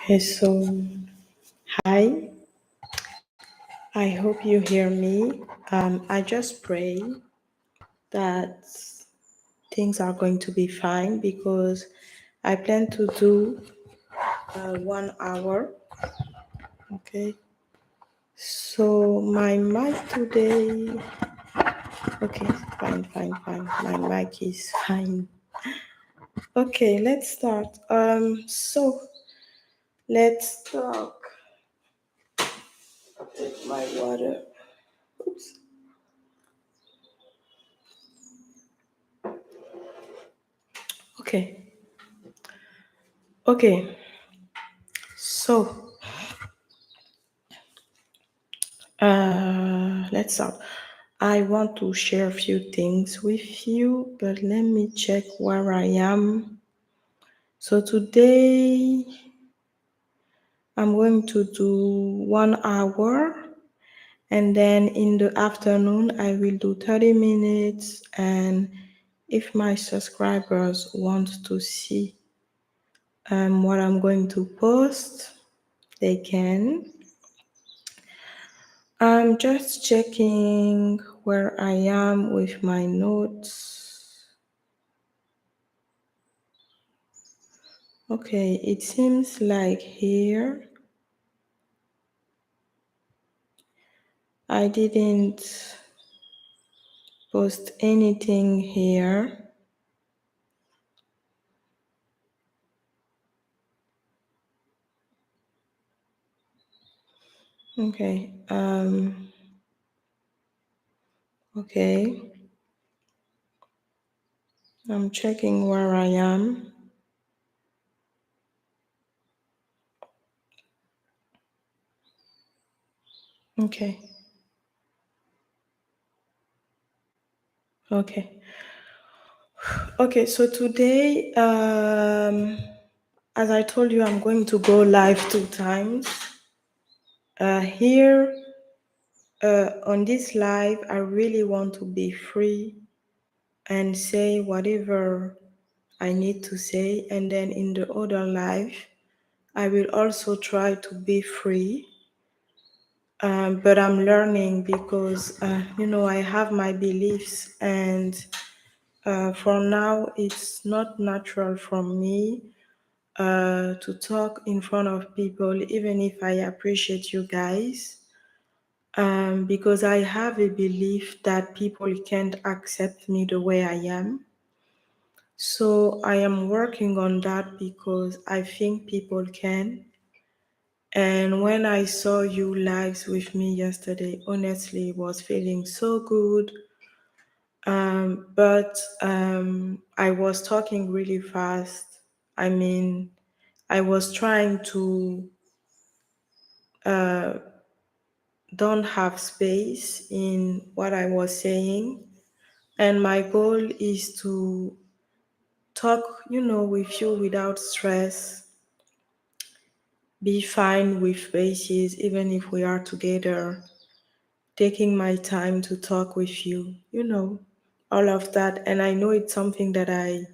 Okay, so hi, I hope you hear me. I just pray that things are going to be fine because I plan to do 1 hour. Okay, so my mic today, okay, fine. My mic is fine. Okay, let's start. Let's talk. Take my water. Oops. Okay, okay. So let's start. I want to share a few things with you, but let me check where I am. So today I'm going to do 1 hour, and then in the afternoon I will do 30 minutes. And if my subscribers want to see what I'm going to post, they can. I'm just checking where I am with my notes. Okay, it seems like here I didn't post anything here. Okay, okay. I'm checking where I am. Okay, okay. Okay, so today, as I told you, I'm going to go live 2 times. Here on this live, I really want to be free and say whatever I need to say. And then in the other live, I will also try to be free. But I'm learning because, I have my beliefs, and for now, it's not natural for me to talk in front of people, even if I appreciate you guys. Because I have a belief that people can't accept me the way I am. So I am working on that because I think people can. And when I saw you lives with me yesterday, honestly, it was feeling so good. But I was talking really fast. I mean, I was trying to uh, don't have space in what I was saying. And my goal is to talk, with you without stress, be fine with faces, even if we are together, taking my time to talk with you, all of that. And I know it's something that I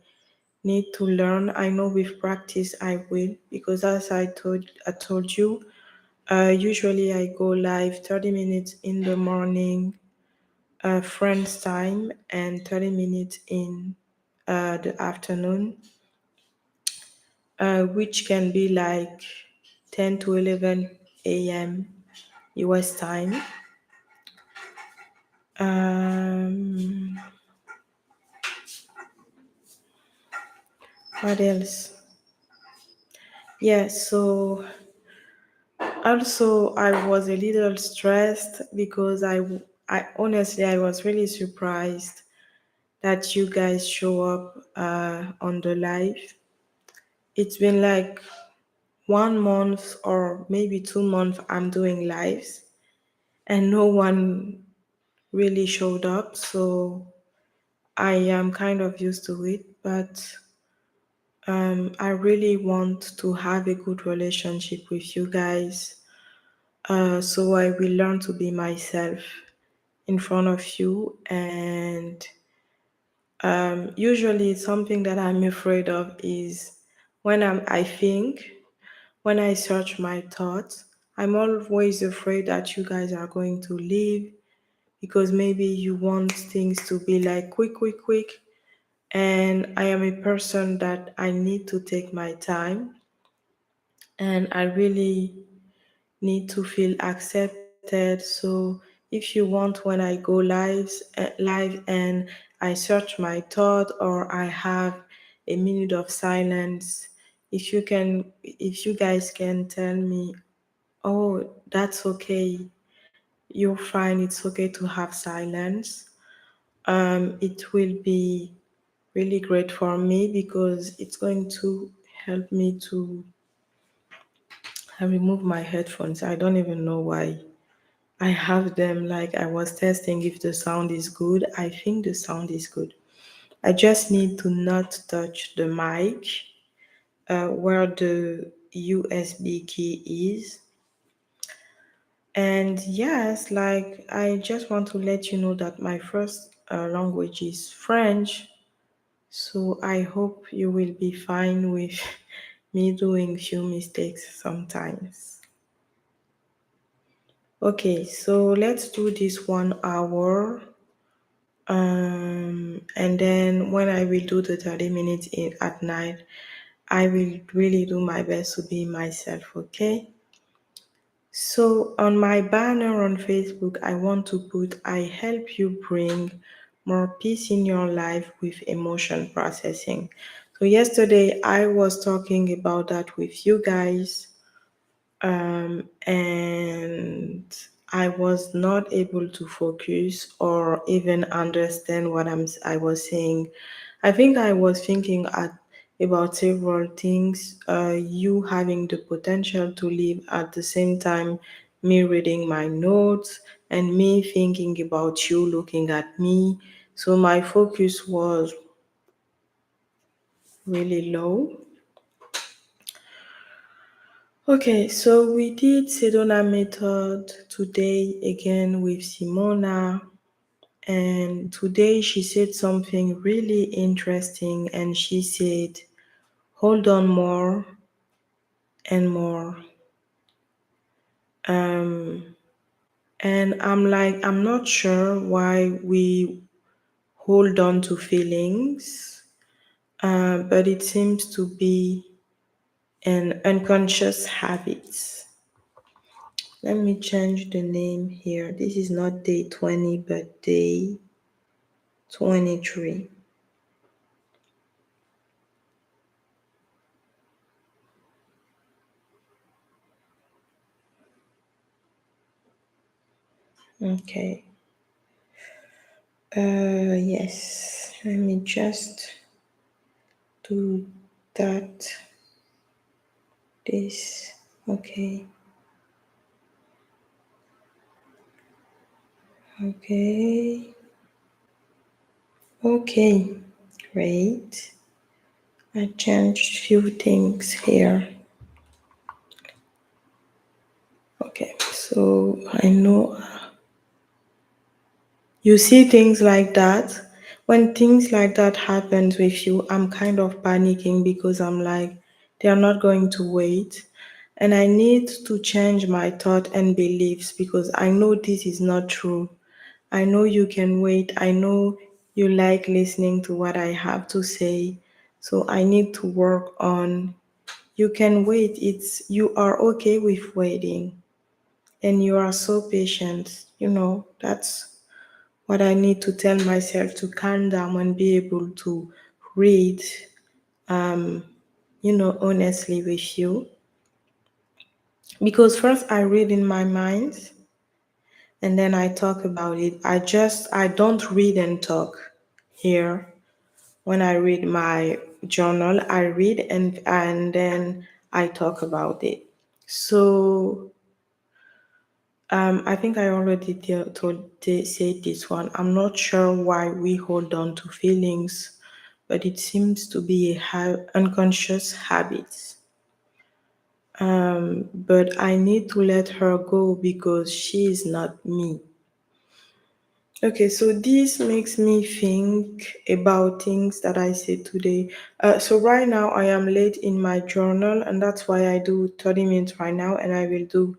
need to learn. I know with practice I will, because as I told you, usually I go live 30 minutes in the morning, friends time, and 30 minutes in the afternoon, which can be like 10 to 11 a.m. US time. Um, what else? Yeah, so also I was a little stressed because I honestly, I was really surprised that you guys show up on the live. It's been like 1 month or maybe 2 months I'm doing lives, and no one really showed up. So I am kind of used to it, but I really want to have a good relationship with you guys. So I will learn to be myself in front of you. And usually something that I'm afraid of is when I think when I search my thoughts, I'm always afraid that you guys are going to leave because maybe you want things to be like quick, quick, quick. And I am a person that I need to take my time and I really need to feel accepted. So if you want when I go live and I search my thought or I have a minute of silence, if you guys can tell me, oh, that's okay, you're fine, it's okay to have silence. It will be really great for me because it's going to help me to remove my headphones. I don't even know why I have them. Like I was testing if the sound is good. I think the sound is good. I just need to not touch the mic where the USB key is. And yes, like I just want to let you know that my first language is French. So I hope you will be fine with me doing few mistakes sometimes. Okay, so let's do this 1 hour. And then when I will do the 30 minutes at night, I will really do my best to be myself, okay? So on my banner on Facebook, I want to put I help you bring more peace in your life with emotion processing. So yesterday I was talking about that with you guys, and I was not able to focus or even understand what I was saying. I think I was thinking about several things. You having the potential to live at the same time, me reading my notes, and me thinking about you looking at me. So my focus was really low. Okay, so we did Sedona method today again with Simona, and today she said something really interesting, and she said, hold on more and more. Um, and I'm like, I'm not sure why we hold on to feelings, but it seems to be an unconscious habit. Let me change the name here. This is not day 20, but day 23. Okay. Yes. Let me just do that. This. Okay. Okay. Okay. Great. I changed few things here. Okay. So I know you see things like that. When things like that happens with you, I'm kind of panicking because I'm like, they are not going to wait. And I need to change my thought and beliefs because I know this is not true. I know you can wait. I know you like listening to what I have to say. So I need to work on you can wait. You are okay with waiting and you are so patient. That's what I need to tell myself to calm down and be able to read, um, honestly with you. Because first I read in my mind and then I talk about it. I don't read and talk here. When I read my journal, I read and then I talk about it. So I think I already said this one. I'm not sure why we hold on to feelings, but it seems to be a unconscious habit. But I need to let her go because she is not me. Okay, so this makes me think about things that I said today. So right now I am late in my journal, and that's why I do 30 minutes right now, and I will do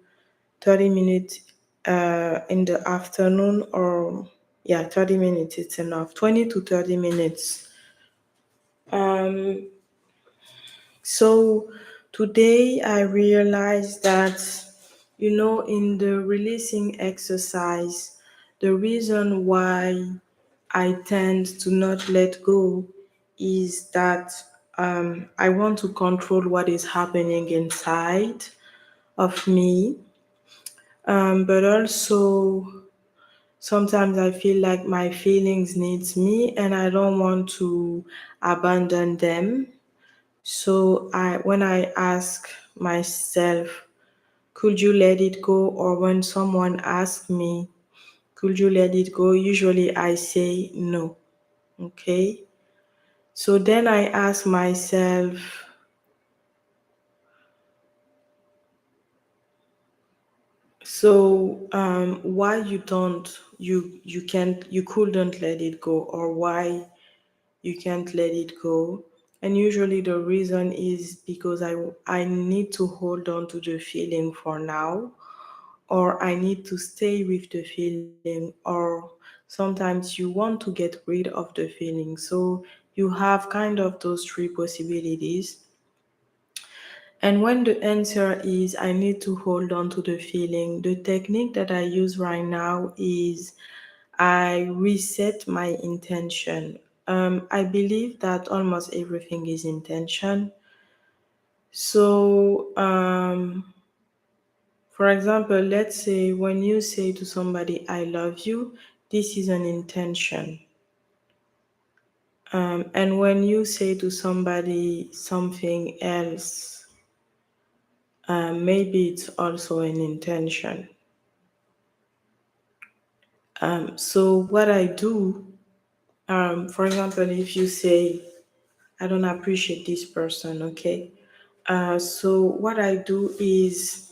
30 minutes in the afternoon, or yeah, 30 minutes it's enough. 20 to 30 minutes. Um, so today I realized that, in the releasing exercise, the reason why I tend to not let go is that I want to control what is happening inside of me. But also sometimes I feel like my feelings needs me and I don't want to abandon them. So when I ask myself, could you let it go? Or when someone asks me, could you let it go? Usually I say no. Okay. So then I ask myself, so why you couldn't let it go, or why you can't let it go? And usually the reason is because I need to hold on to the feeling for now, or I need to stay with the feeling, or sometimes you want to get rid of the feeling. So you have kind of those three possibilities. And when the answer is I need to hold on to the feeling, the technique that I use right now is I reset my intention. I believe that almost everything is intention. So, for example, let's say when you say to somebody, I love you, this is an intention. And when you say to somebody something else, maybe it's also an intention. So what I do, for example, if you say, I don't appreciate this person, okay? So what I do is,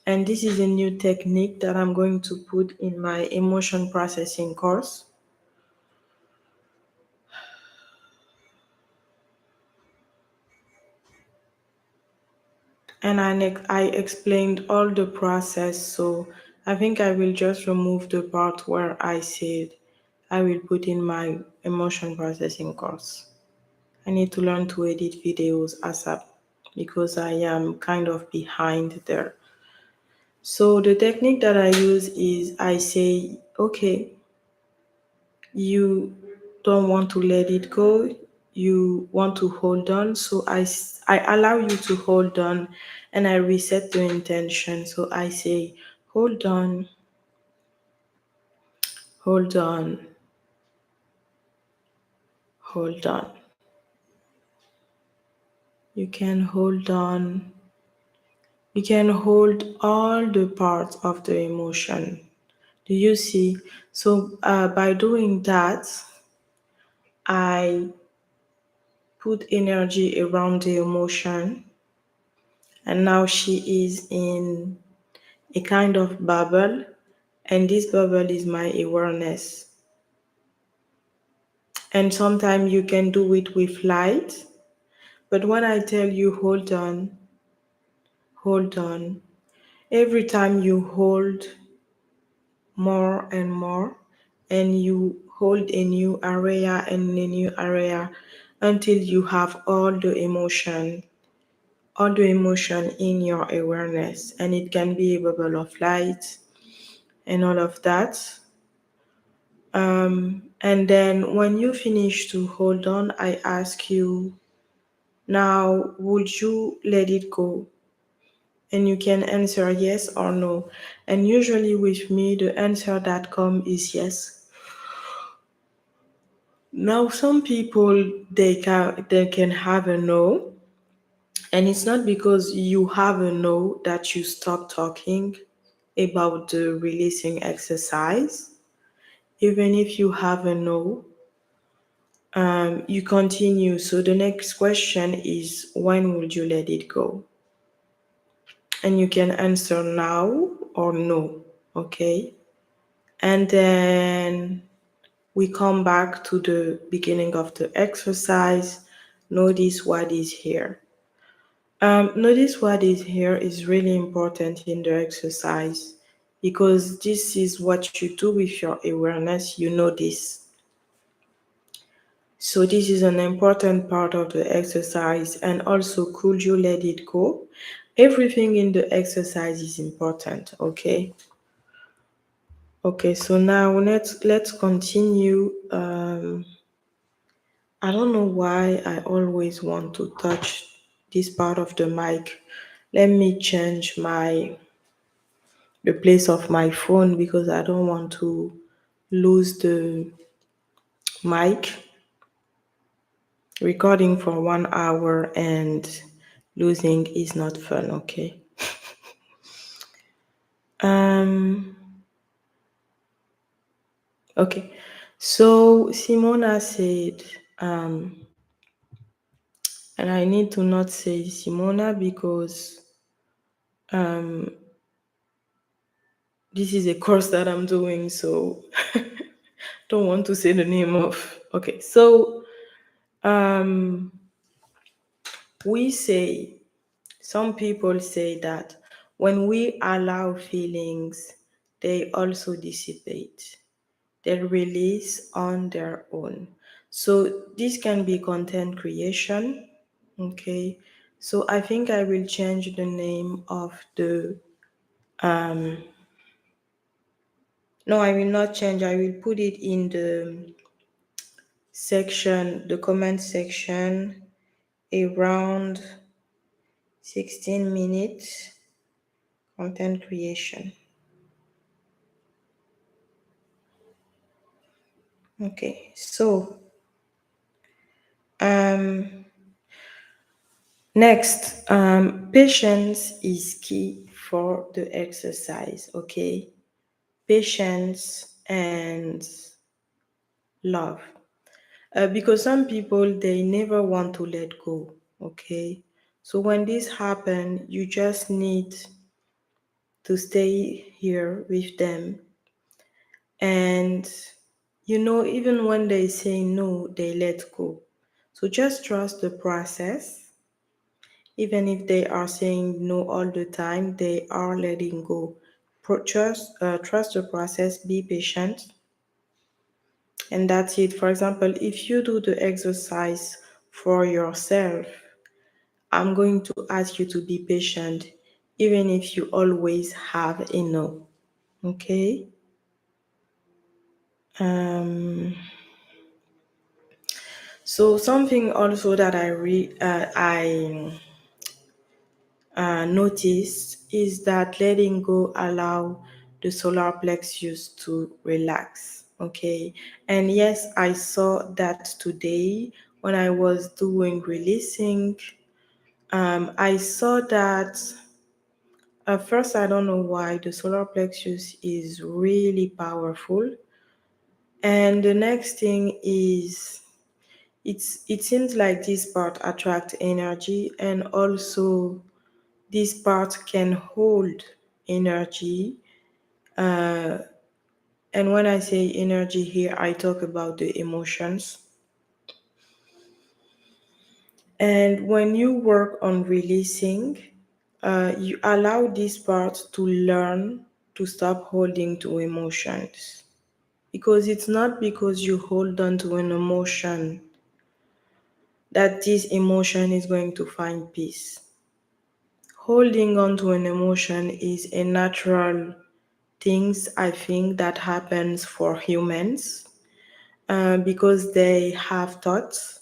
and this is a new technique that I'm going to put in my emotion processing course. And I explained all the process, so I think I will just remove the part where I said I will put in my emotion processing course. I need to learn to edit videos ASAP because I am kind of behind there. So the technique that I use is I say, okay, you don't want to let it go, you want to hold on. So I allow you to hold on and I reset the intention. So I say, hold on, hold on, hold on. You can hold on. You can hold all the parts of the emotion. Do you see? So by doing that, I put energy around the emotion, and now she is in a kind of bubble, and this bubble is my awareness. And sometimes you can do it with light, but when I tell you hold on, every time you hold more and more, and you hold a new area and a new area until you have all the emotion in your awareness, and it can be a bubble of light and all of that. And then when you finish to hold on, I ask you, now would you let it go? And you can answer yes or no. And usually with me, the answer that comes is yes. Now some people they can have a no, and it's not because you have a no that you stop talking about the releasing exercise. Even if you have a no, you continue. So the next question is, when would you let it go? And you can answer now or no. Okay. And then we come back to the beginning of the exercise. Notice what is here. Notice what is here is really important in the exercise because this is what you do with your awareness. You know this. So this is an important part of the exercise. And also, could you let it go? Everything in the exercise is important, okay? Okay, so now let's continue. I don't know why I always want to touch this part of the mic. Let me change the place of my phone because I don't want to lose the mic. Recording for 1 hour and losing is not fun, okay? Um okay. So Simona said, and I need to not say Simona because um this is a course that I'm doing, so don't want to say the name of. Okay, so um we say, some people say that when we allow feelings, they also dissipate, they release on their own. So this can be content creation. Okay, so I think I will change the name of the um no, I will not change. I will put it in the section, the comment section, around 16 minutes content creation. Okay, so um next, patience is key for the exercise, okay? Patience and love. Because some people, they never want to let go, okay? So when this happens, you just need to stay here with them. And, even when they say no, they let go. So just trust the process. Even if they are saying no all the time, they are letting go. Trust the process, be patient, and that's it. For example, if you do the exercise for yourself, I'm going to ask you to be patient, even if you always have a no. Okay? Um, so something also that I noticed is that letting go allow the solar plexus to relax. Okay, and yes, I saw that today when I was doing releasing. I saw that at first, I don't know why the solar plexus is really powerful, and the next thing is it seems like this part attract energy, and also this part can hold energy. uh, and when I say energy here, I talk about the emotions. And when you work on releasing, you allow this part to learn to stop holding to emotions, because it's not because you hold on to an emotion that this emotion is going to find peace. Holding on to an emotion is a natural things, I think, that happens for humans, because they have thoughts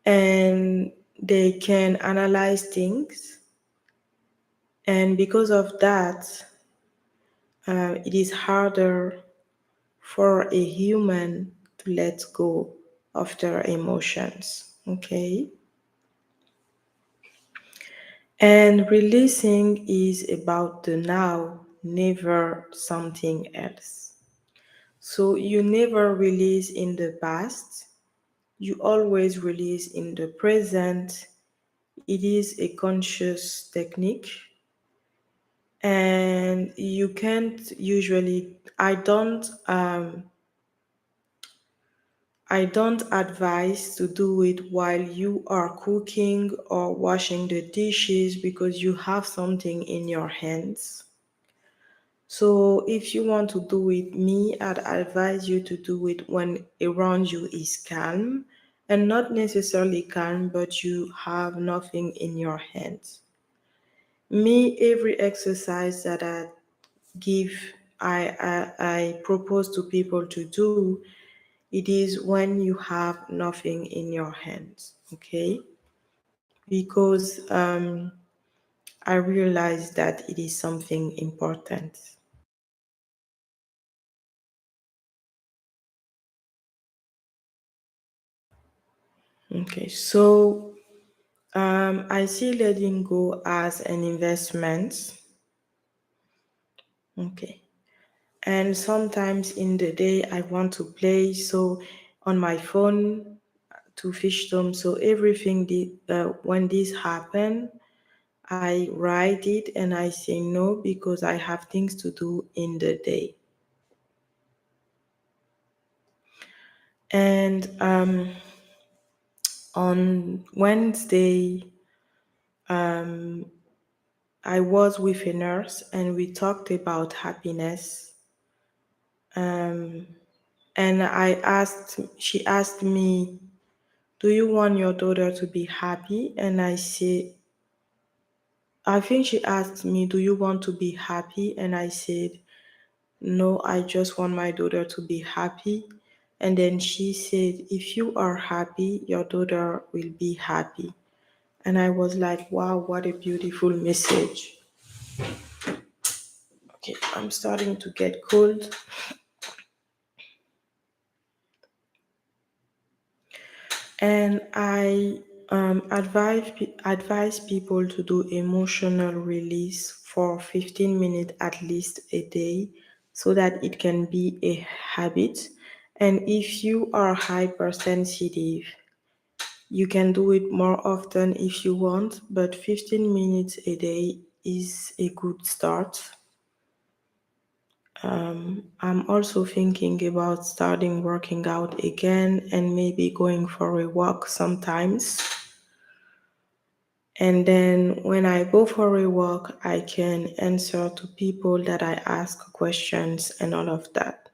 and they can analyze things, and because of that, it is harder for a human to let go of their emotions. Okay, and releasing is about the now, never something else. So you never release in the past, you always release in the present. It is a conscious technique, And you can't usually, I don't advise to do it while you are cooking or washing the dishes because you have something in your hands. So if you want to do it, I'd advise you to do it when around you is calm, and not necessarily calm, but you have nothing in your hands. Every exercise that give, I propose to people to do, it is when you have nothing in your hands, okay? Because I realize that it is something important. Okay, so I see letting go as an investment. Okay. And sometimes in the day I want to play so on my phone to fish them. So everything when this happen, I write it and I say no because I have things to do in the day. And on Wednesday, um, I was with a nurse and we talked about happiness. Um, and she asked me, "Do you want your daughter to be happy?" And I think she asked me, "Do you want to be happy?" And I said, "No, I just want my daughter to be happy." And then she said, "If you are happy, your daughter will be happy." And I was like, wow, what a beautiful message. Okay, I'm starting to get cold. And I advise people to do emotional release for 15 minutes at least a day so that it can be a habit. And if you are hypersensitive, you can do it more often if you want, but 15 minutes a day is a good start. I'm also thinking about starting working out again and maybe going for a walk sometimes. And then when I go for a walk, I can answer to people that I ask questions and all of that.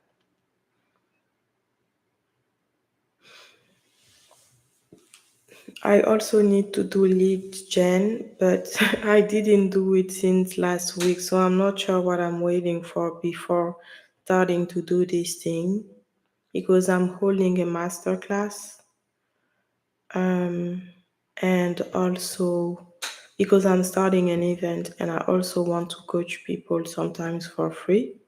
I also need to do lead gen, but I didn't do it since last week, so I'm not sure what I'm waiting for before starting to do this thing because I'm holding a master class. Um, and also because I'm starting an event and I also want to coach people sometimes for free.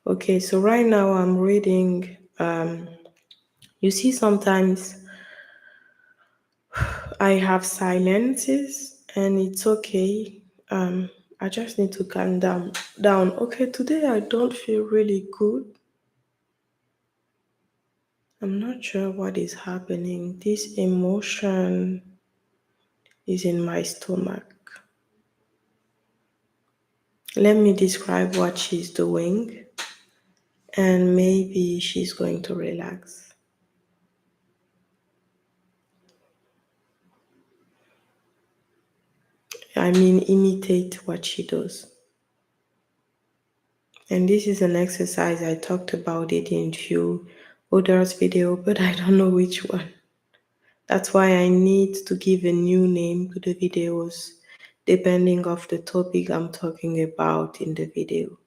Okay, so right now I'm reading. You see, sometimes I have silences and it's okay. I just need to calm down. Okay, today I don't feel really good. I'm not sure what is happening. This emotion is in my stomach. Let me describe what she's doing and maybe she's going to relax. I mean, imitate what she does. And this is an exercise I talked about it in few others video, but I don't know which one. That's why I need to give a new name to the videos depending of the topic I'm talking about in the video.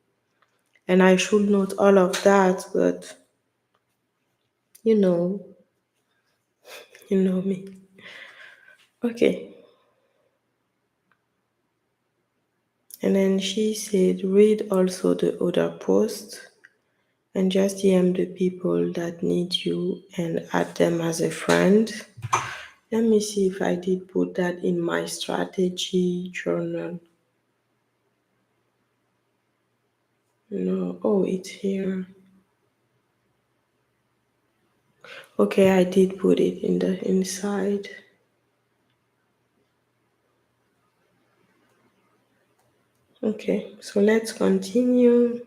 And I should note all of that, but you know, you know me. Okay. And then she said, read also the other post and just DM the people that need you and add them as a friend. Let me see if I did put that in my strategy journal. No, oh, it's here. Okay, I did put it in the inside. Okay, so let's continue.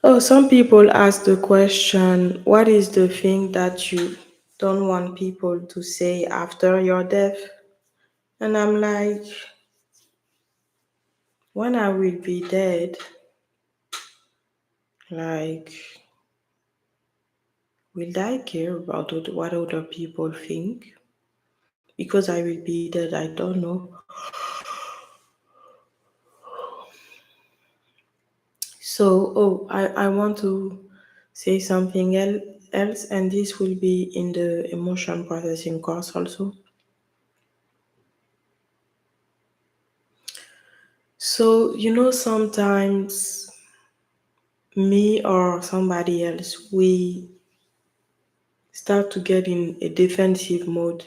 Oh, some people ask the question, what is the thing that you don't want people to say after your death? And I'm like, when I will be dead, like, will I care about what other people think? Because I will be dead, I don't know. So, oh, I want to say something else, and this will be in the emotion processing course also. So, sometimes me or somebody else, we start to get in a defensive mode.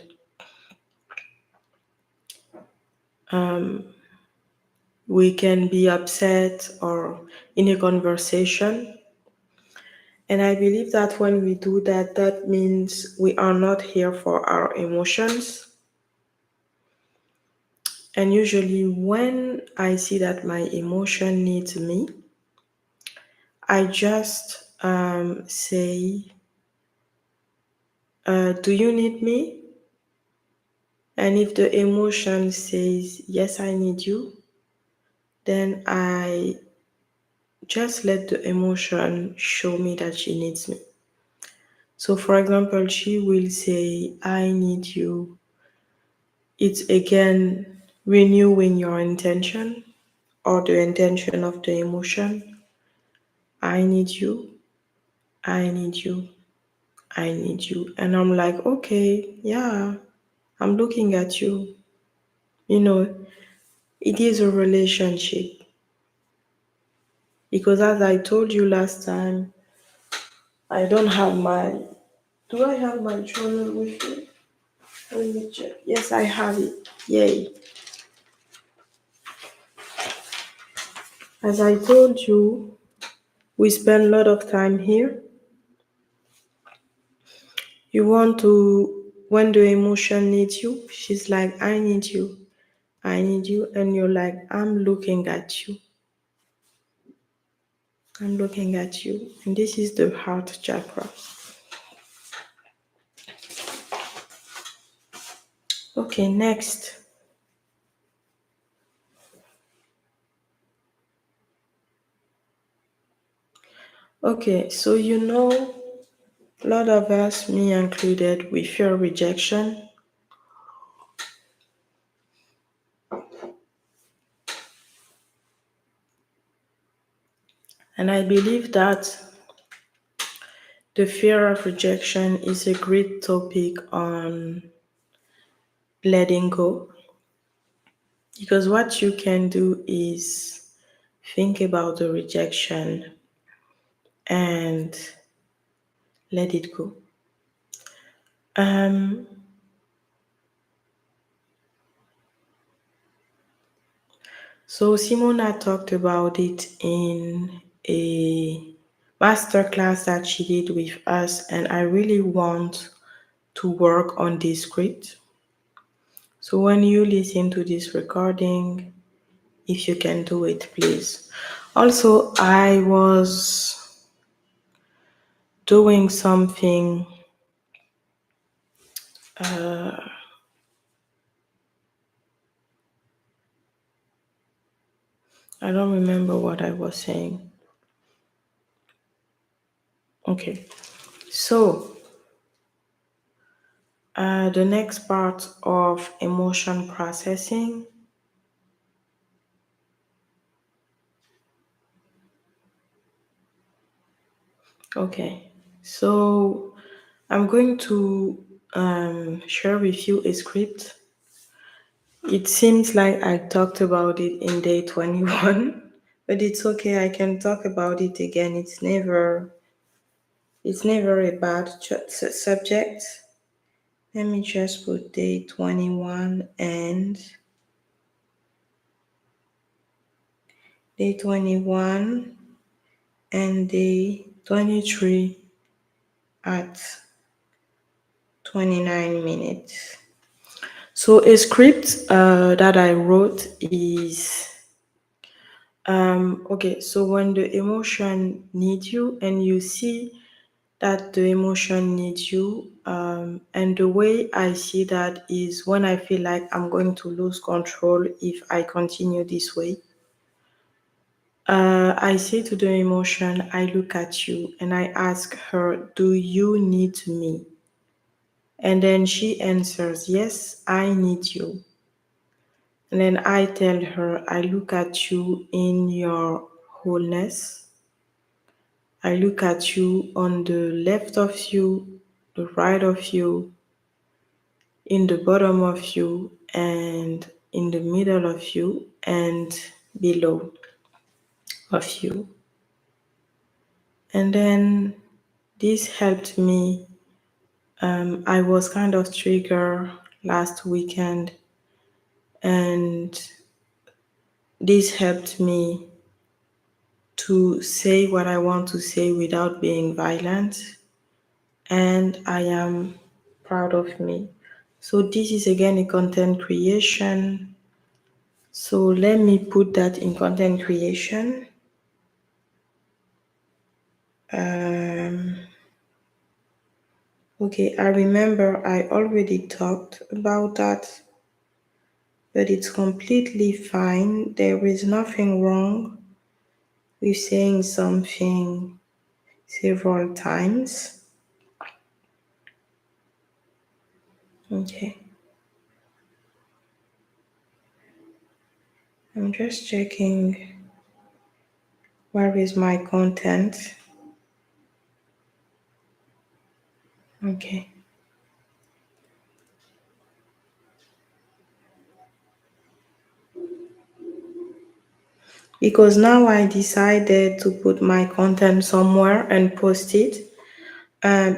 We can be upset or in a conversation. And I believe that when we do that, that means we are not here for our emotions. And usually, when I see that my emotion needs me, I just say, do you need me? And if the emotion says, yes, I need you, then I just let the emotion show me that she needs me. So, for example, she will say, I need you. It's again renewing your intention or the intention of the emotion. I need you. I need you. I need you. And I'm like, okay, yeah, I'm looking at you. You know, it is a relationship. Because as I told you last time, I don't have my. Do I have my journal with me? Let me check. Yes, I have it. Yay. As I told you, we spend a lot of time here. You want to, when the emotion needs you, she's like, I need you. I need you. And you're like, I'm looking at you. I'm looking at you. And this is the heart chakra. Okay, next. Okay, so a lot of us, me included, we fear rejection. And I believe that the fear of rejection is a great topic on letting go. Because what you can do is think about the rejection and let it go. Um, so Simona talked about it in a masterclass that she did with us, and I really want to work on this script. So when you listen to this recording, if you can do it, please. Also, I was doing something. I don't remember what I was saying. Okay, so the next part of emotion processing. Okay, so I'm going to share with you a script. It seems like I talked about it in day 21, but it's okay. I can talk about it again. It's never a bad subject. Let me just put day 21 and day 21, and day 23 at 29 minutes. So a script that I wrote is okay, so when the emotion needs you and you see that the emotion needs you, and the way I see that is when I feel like I'm going to lose control if I continue this way. I say to the emotion, I look at you and I ask her, do you need me? And then she answers, yes, I need you. And then I tell her, I look at you in your wholeness. I look at you on the left of you, the right of you, in the bottom of you, and in the middle of you, and below of you. And then this helped me. I was kind of triggered last weekend, and this helped me to say what I want to say without being violent, and I am proud of me. So, this is again a content creation. So, let me put that in content creation. Um, okay, I remember I already talked about that, but it's completely fine. There is nothing wrong with saying something several times. Okay, I'm just checking where is my content. Okay, because now I decided to put my content somewhere and post it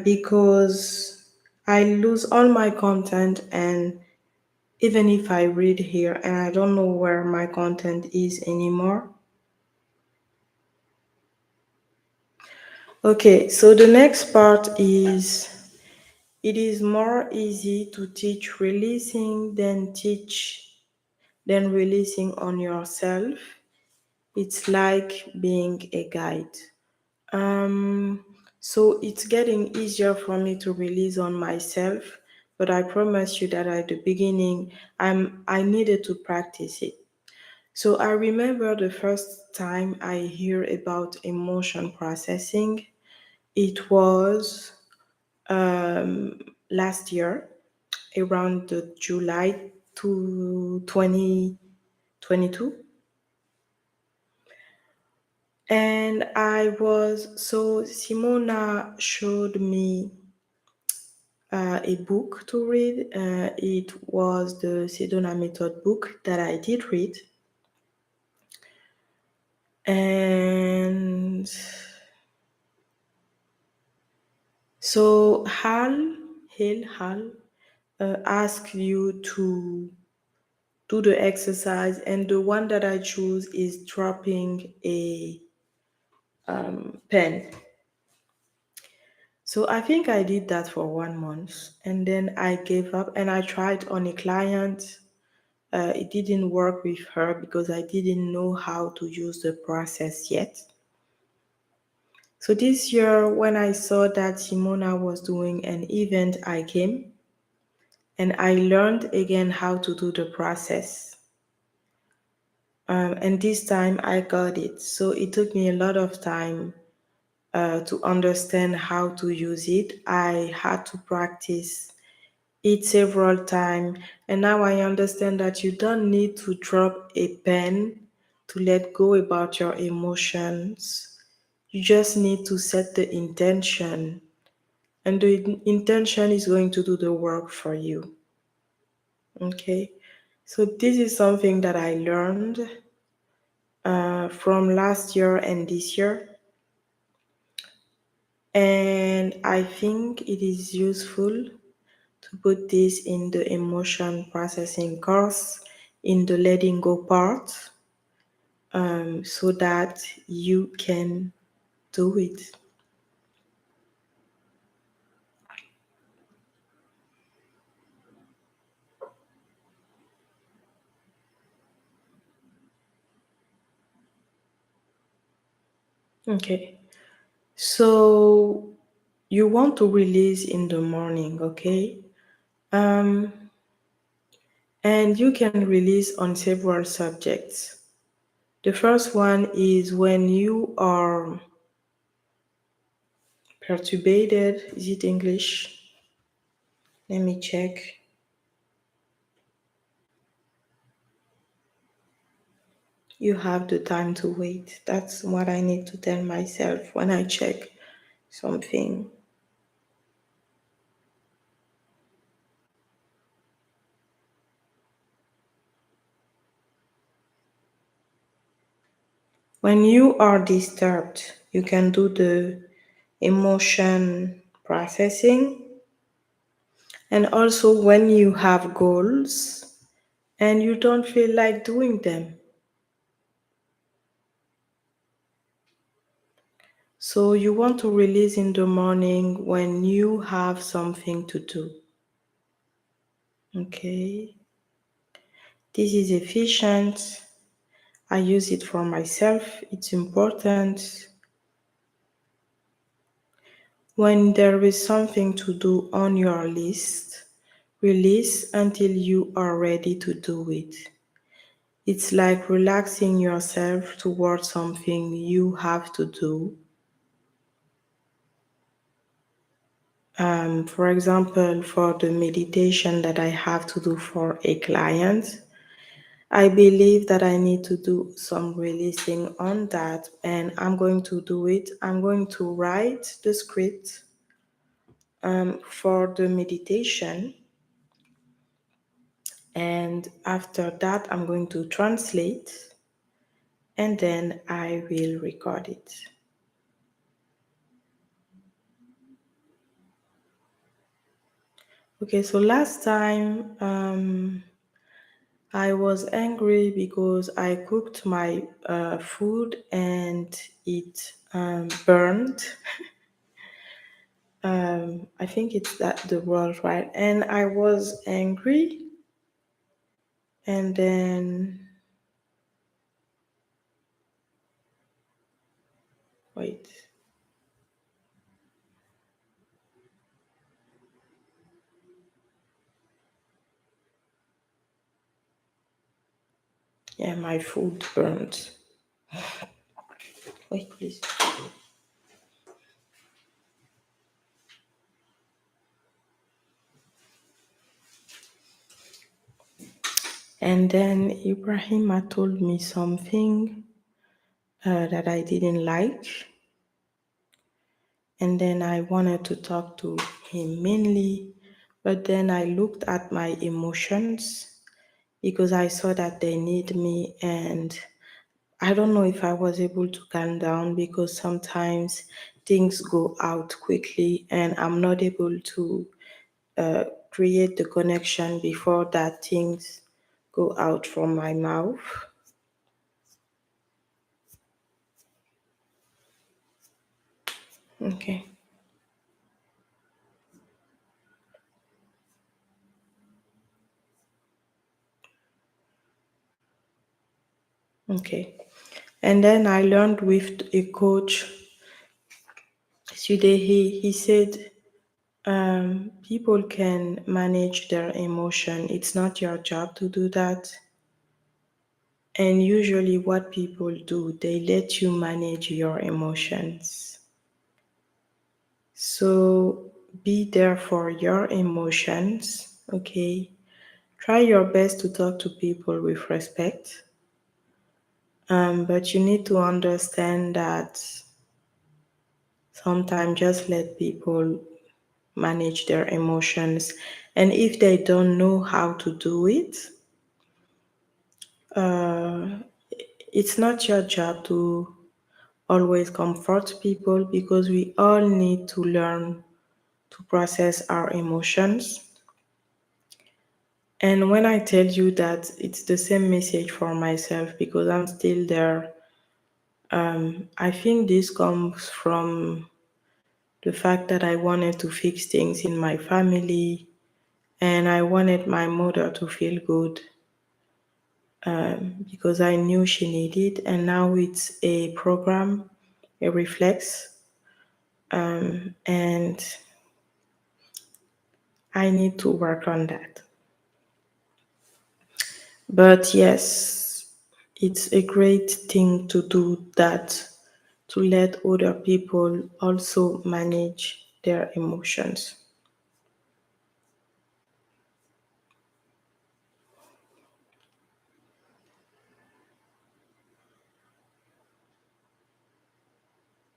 because I lose all my content, and even if I read here and I don't know where my content is anymore. Okay, so the next part is it is more easy to teach releasing than releasing on yourself. It's like being a guide. Um, so it's getting easier for me to release on myself, but I promise you that at the beginning, I needed to practice it. So I remember the first time I hear about emotion processing. It was um, last year, around the July to 2022. And Simona showed me a book to read. It was the Sedona Method book that I did read. And so Hal asked you to do the exercise, and the one that I choose is dropping a pen. So I think I did that for 1 month, and then I gave up and I tried on a client. It didn't work with her because I didn't know how to use the process yet. So this year, when I saw that Simona was doing an event, I came and I learned again how to do the process. And this time I got it. So it took me a lot of time to understand how to use it. I had to practice it several times, and now I understand that you don't need to drop a pen to let go about your emotions. You just need to set the intention, and the intention is going to do the work for you. Okay, so this is something that I learned from last year and this year, and I think it is useful to put this in the emotion processing course in the letting go part. so that you can do it. Okay. So you want to release in the morning, okay? Um, and you can release on several subjects. The first one is when you are perturbed. Is it English? Let me check. You have the time to wait. That's what I need to tell myself when I check something. When you are disturbed, you can do the emotion processing. And also when you have goals and you don't feel like doing them. So you want to release in the morning when you have something to do. Okay. This is efficient. I use it for myself. It's important. When there is something to do on your list, release until you are ready to do it. It's like relaxing yourself towards something you have to do. For example, for the meditation that I have to do for a client, I believe that I need to do some releasing on that, and I'm going to do it. I'm going to write the script for the meditation, and after that, I'm going to translate, and then I will record it. Okay, so last time I was angry because I cooked my food and it burned. I think it's that the word, right? And I was angry, and then wait, yeah, my food burned. Wait, please. And then Ibrahima told me something that I didn't like. And then I wanted to talk to him mainly, but then I looked at my emotions because I saw that they need me, and I don't know if I was able to calm down because sometimes things go out quickly and I'm not able to uh, create the connection before that things go out from my mouth. Okay. Okay. And then I learned with a coach, Sudehy. He said, people can manage their emotion. It's not your job to do that. And usually, what people do, they let you manage your emotions. So be there for your emotions, okay? Try your best to talk to people with respect. But you need to understand that sometimes just let people manage their emotions. And if they don't know how to do it, uh, it's not your job to always comfort people because we all need to learn to process our emotions. And when I tell you that it's the same message for myself because I'm still there, I think this comes from the fact that I wanted to fix things in my family and I wanted my mother to feel good because I knew she needed. And now it's a program, a reflex, and I need to work on that. But yes, it's a great thing to do that, to let other people also manage their emotions.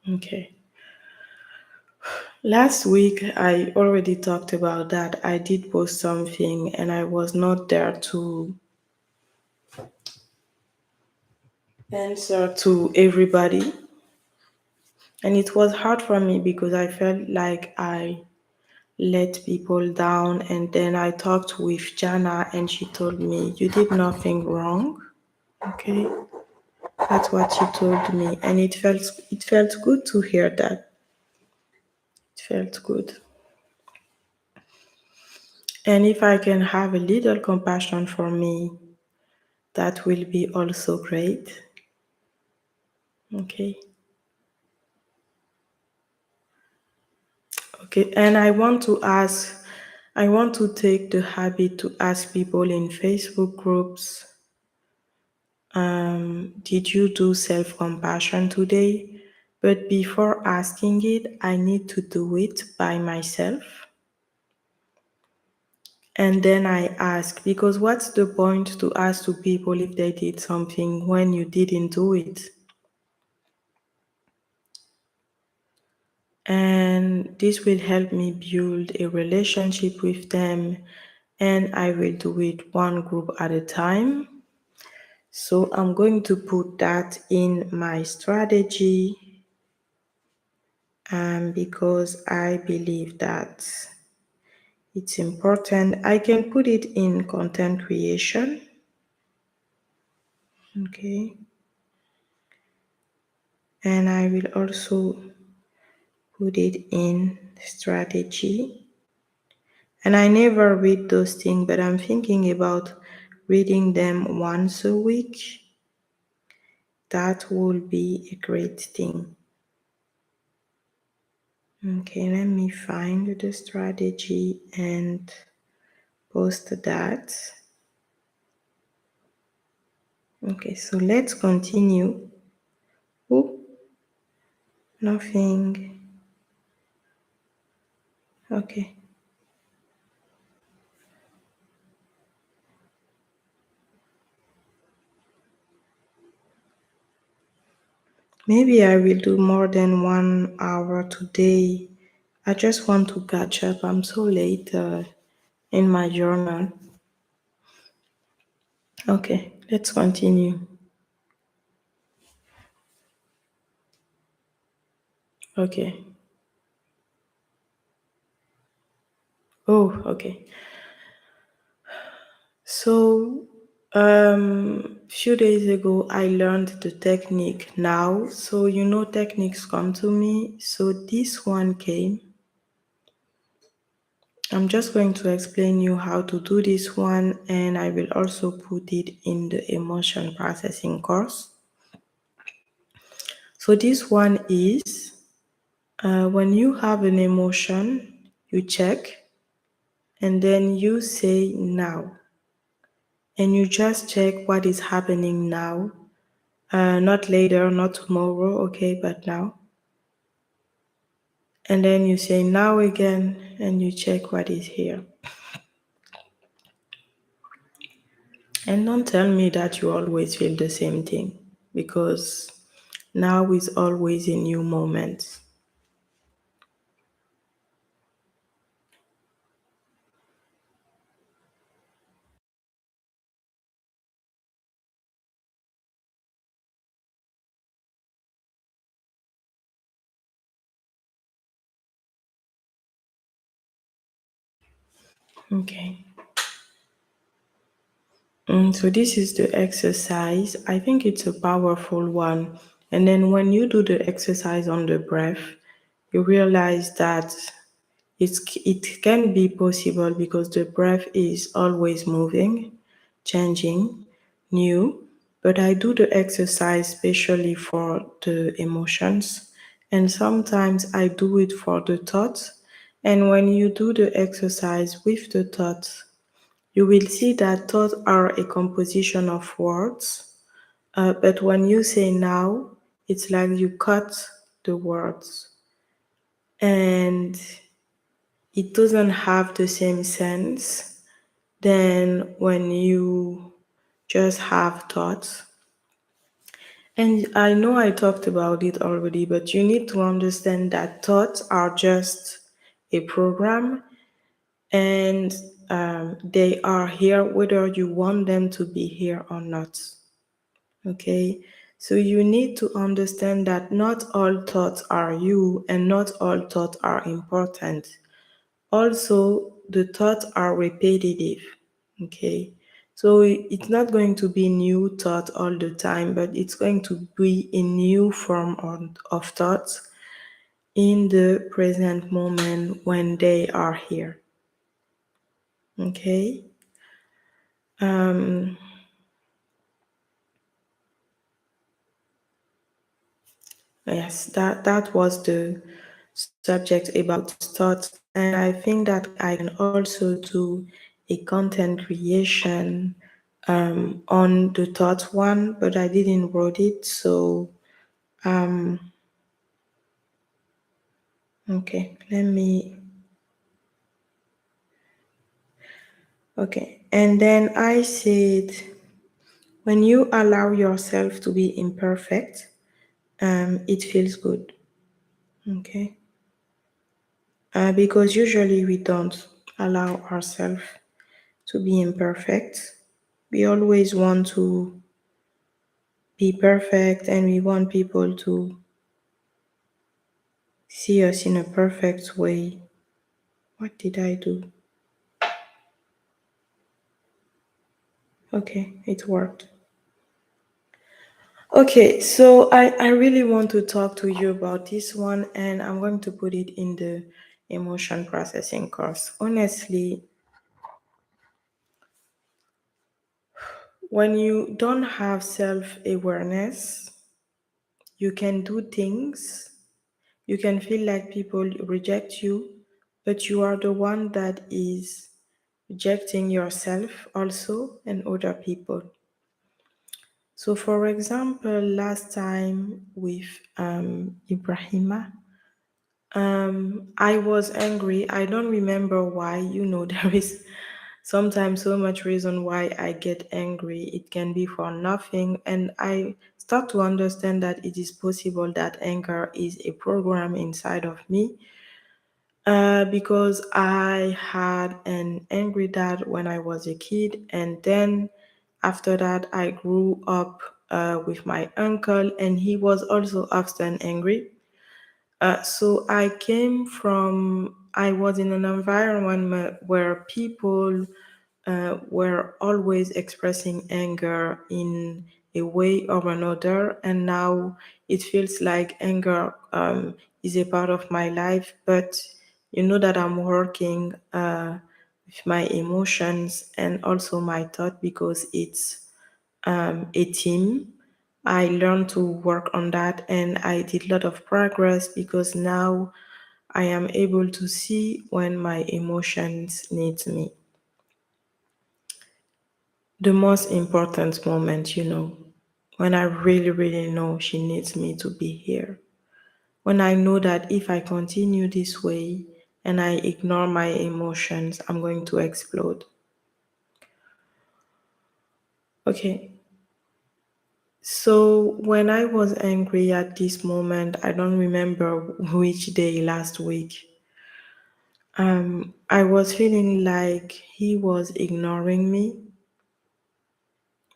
Okay. Last week, I already talked about that. I did post something and I was not there to answer to everybody. And it was hard for me because I felt like I let people down. And then I talked with Jana and she told me, "You did nothing wrong." Okay. That's what she told me. And it felt good to hear that. It felt good. And if I can have a little compassion for me, that will be also great. Okay. Okay. And I want to take the habit to ask people in Facebook groups, did you do self compassion today? But before asking it, I need to do it by myself. And then I ask, because what's the point to ask to people if they did something when you didn't do it? And this will help me build a relationship with them, and I will do it one group at a time. So I'm going to put that in my strategy, because I believe that it's important. I can put it in content creation. Okay. And I will also put it in strategy. And I never read those things, but I'm thinking about reading them once a week. That will be a great thing. Okay, let me find the strategy and post that. Okay, so let's continue. Oh, nothing. Okay. Maybe I will do more than 1 hour today. I just want to catch up. I'm so late in my journal. Okay, let's continue. Okay. Oh, okay. So, few days ago, I learned the technique now. So, techniques come to me. So, this one came. I'm just going to explain you how to do this one, and I will also put it in the emotion processing course. So, this one is when you have an emotion, you check and then you say now. And you just check what is happening now. Not later, not tomorrow, okay, but now. And then you say now again and you check what is here. And don't tell me that you always feel the same thing because now is always a new moment. Okay. So this is the exercise. I think it's a powerful one. And then when you do the exercise on the breath, you realize that it can be possible because the breath is always moving, changing, new. But I do the exercise especially for the emotions, and sometimes I do it for the thoughts. And when you do the exercise with the thoughts, you will see that thoughts are a composition of words, but when you say now, it's like you cut the words and it doesn't have the same sense than when you just have thoughts. And I know I talked about it already, but you need to understand that thoughts are just a program and they are here whether you want them to be here or not. Okay, so you need to understand that not all thoughts are you and not all thoughts are important. Also, the thoughts are repetitive. Okay, so it's not going to be new thought all the time, but it's going to be a new form of thoughts in the present moment when they are here. Okay. Um, yes, that was the subject about thoughts, and I think that I can also do a content creation on the thought one, but I didn't wrote it, so um, okay, let me. Okay, and then I said, when you allow yourself to be imperfect, it feels good. Okay, because usually we don't allow ourselves to be imperfect. We always want to be perfect and we want people to see us in a perfect way. What did I do? Okay, it worked. Okay, so I really want to talk to you about this one, and I'm going to put it in the emotion processing course. Honestly, when you don't have self awareness, you can do things, you can feel like people reject you, but you are the one that is rejecting yourself also and other people. So, for example, last time with Ibrahima, I was angry. I don't remember why. There is sometimes so much reason why I get angry. It can be for nothing. And I start to understand that it is possible that anger is a program inside of me. Because I had an angry dad when I was a kid. And then after that, I grew up with my uncle, and he was also often angry. So I was in an environment where people were always expressing anger in a way or another, and now it feels like anger is a part of my life. But you know that I'm working with my emotions and also my thought because it's a team. I learned to work on that and I did a lot of progress because now I am able to see when my emotions need me. The most important moment, when I really, really know she needs me to be here. When I know that if I continue this way and I ignore my emotions, I'm going to explode. Okay, so when I was angry at this moment, I don't remember which day last week. I was feeling like he was ignoring me,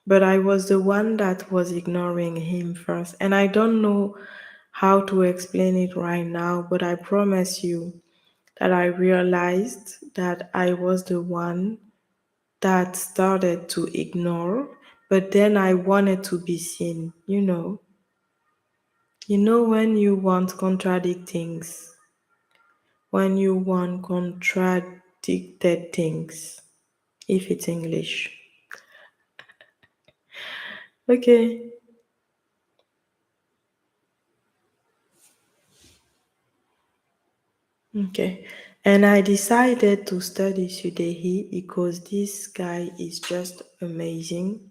but I was the one that was ignoring him first. And I don't know how to explain it right now, but I promise you that I realized that I was the one that started to ignore, but then I wanted to be seen, you know. You know, when you want contradict things, when you want contradicted things, if it's English. Okay, okay. And I decided to study Sudehy because this guy is just amazing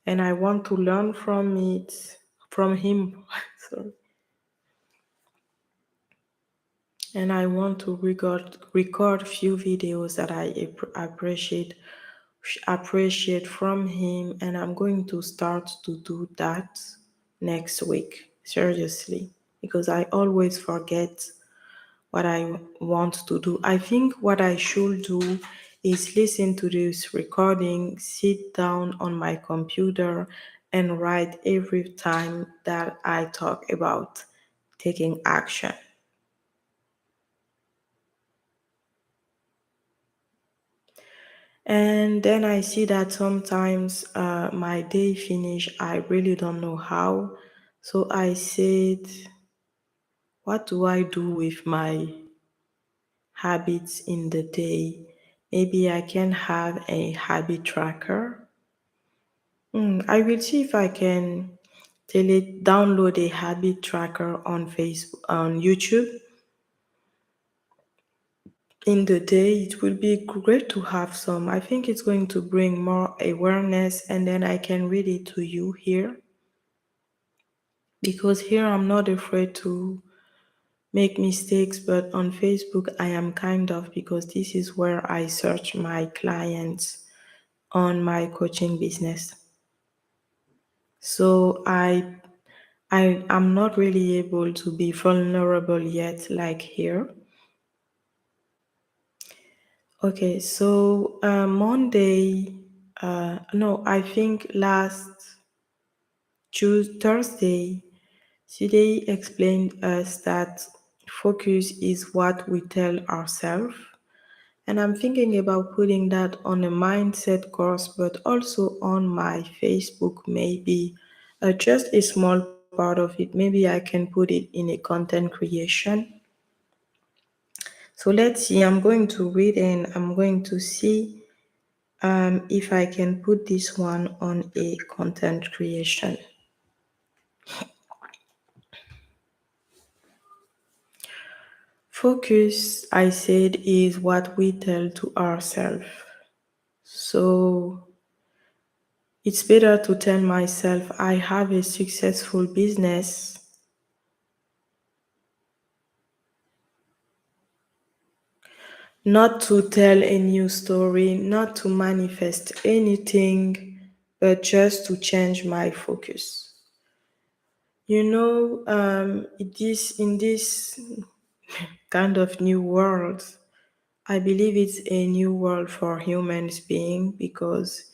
and I want to learn from him. Sorry. And I want to record few videos that I appreciate from him, and I'm going to start to do that next week, seriously, because I always forget what I want to do. I think what I should do is listen to this recording, sit down on my computer, and write every time that I talk about taking action. And then I see that sometimes my day finish, I really don't know how. So I said, what do I do with my habits in the day? Maybe I can have a habit tracker. I will see if I can download a habit tracker on Facebook, on YouTube. In the day, it will be great to have some. I think it's going to bring more awareness, and then I can read it to you here, because here I'm not afraid to make mistakes, but on Facebook I am kind of, because this is where I search my clients on my coaching business. So I am not really able to be vulnerable yet, like here. Okay, so Monday, no, I think last Thursday, Sudehy explained us that focus is what we tell ourselves. And I'm thinking about putting that on a mindset course, but also on my Facebook, maybe just a small part of it. Maybe I can put it in a content creation. So let's see, I'm going to read and I'm going to see if I can put this one on a content creation. Focus, I said, is what we tell to ourselves. So it's better to tell myself I have a successful business, not to tell a new story, not to manifest anything, but just to change my focus. You know, in this kind of new world, I believe it's a new world for humans being, because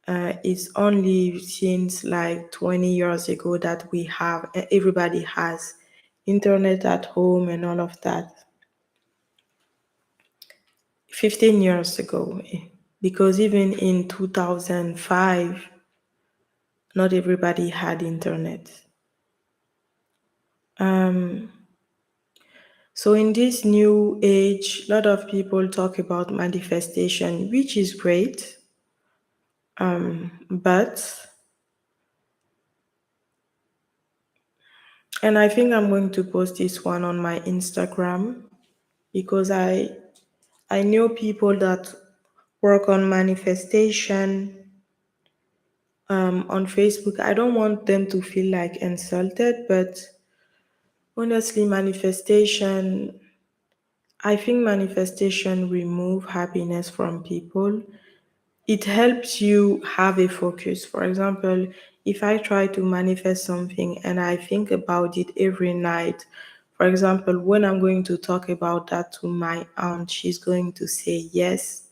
it's only since like 20 years ago that everybody has internet at home and all of that. 15 years ago, because even in 2005, not everybody had internet. Um, so in this new age, a lot of people talk about manifestation, which is great. But, and I think I'm going to post this one on my Instagram, because I know people that work on manifestation on Facebook. I don't want them to feel like insulted, but honestly, I think manifestation remove happiness from people. It helps you have a focus. For example, if I try to manifest something and I think about it every night, for example, when I'm going to talk about that to my aunt, she's going to say yes.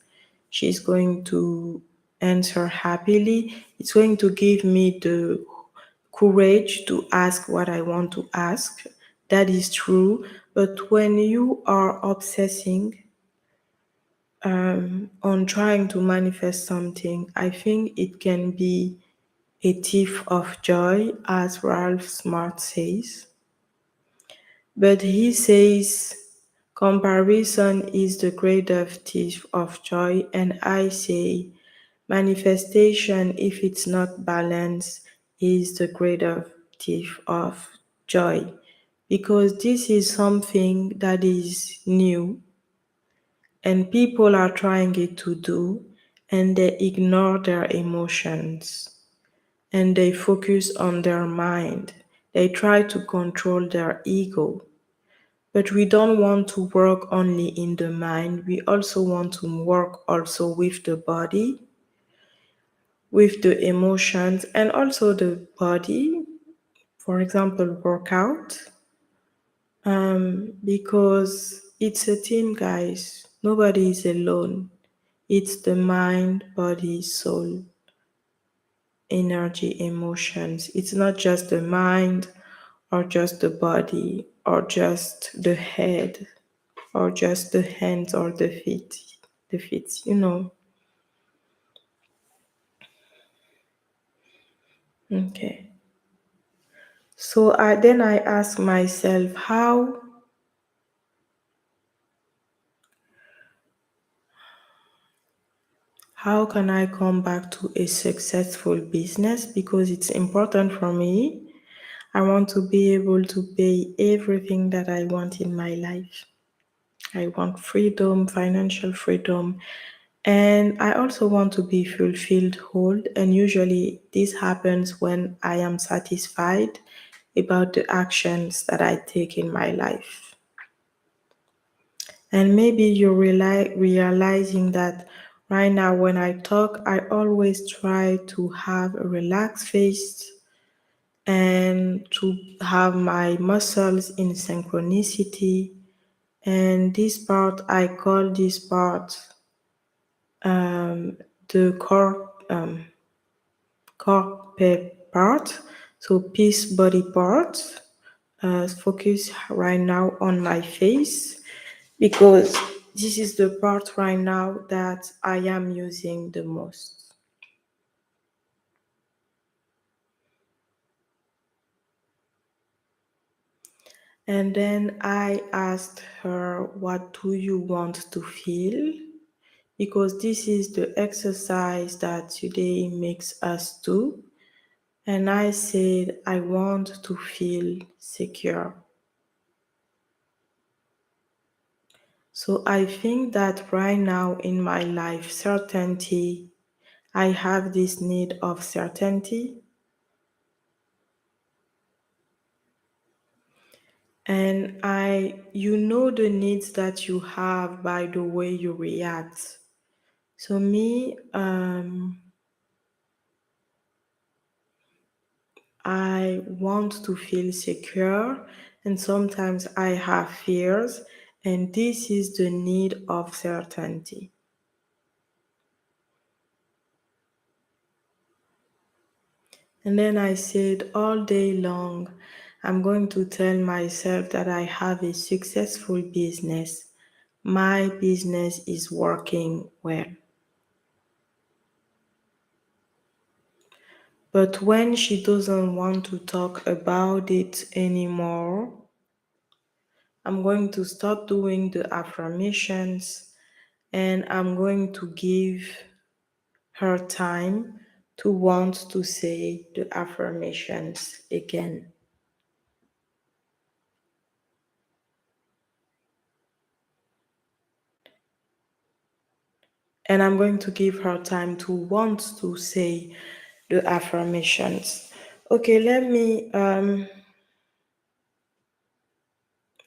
She's going to answer happily. It's going to give me the courage to ask what I want to ask. That is true. But when you are obsessing on trying to manifest something, I think it can be a thief of joy, as Ralph Smart says. But he says comparison is the greatest thief of joy, and I say manifestation, if it's not balanced, is the greatest thief of joy. Because this is something that is new and people are trying it to do, and they ignore their emotions and they focus on their mind. They try to control their ego. But we don't want to work only in the mind. We also want to work also with the body, with the emotions, and also the body. For example, workout. Because it's a team, guys. Nobody is alone. It's the mind, body, soul, energy, emotions. It's not just the mind or just the body or just the head or just the hands or the feet. The feet. Okay. So I ask myself, how can I come back to a successful business? Because it's important for me. I want to be able to pay everything that I want in my life. I want freedom, financial freedom, and I also want to be fulfilled whole. And usually this happens when I am satisfied about the actions that I take in my life. And maybe you're realizing that right now when I talk, I always try to have a relaxed face and to have my muscles in synchronicity. And this part, I call this part um, the core part, so peace body part. Focus right now on my face because this is the part right now that I am using the most. And then I asked her, what do you want to feel? Because this is the exercise that today makes us do. And I said, I want to feel secure. So I think that right now in my life, certainty, I have this need of certainty. And you know the needs that you have by the way you react. So me, I want to feel secure, and sometimes I have fears, and this is the need of certainty. And then I said, all day long, I'm going to tell myself that I have a successful business. My business is working well. But when she doesn't want to talk about it anymore, I'm going to stop doing the affirmations and I'm going to give her time to want to say the affirmations again. And I'm going to give her time to want to say the affirmations. Okay,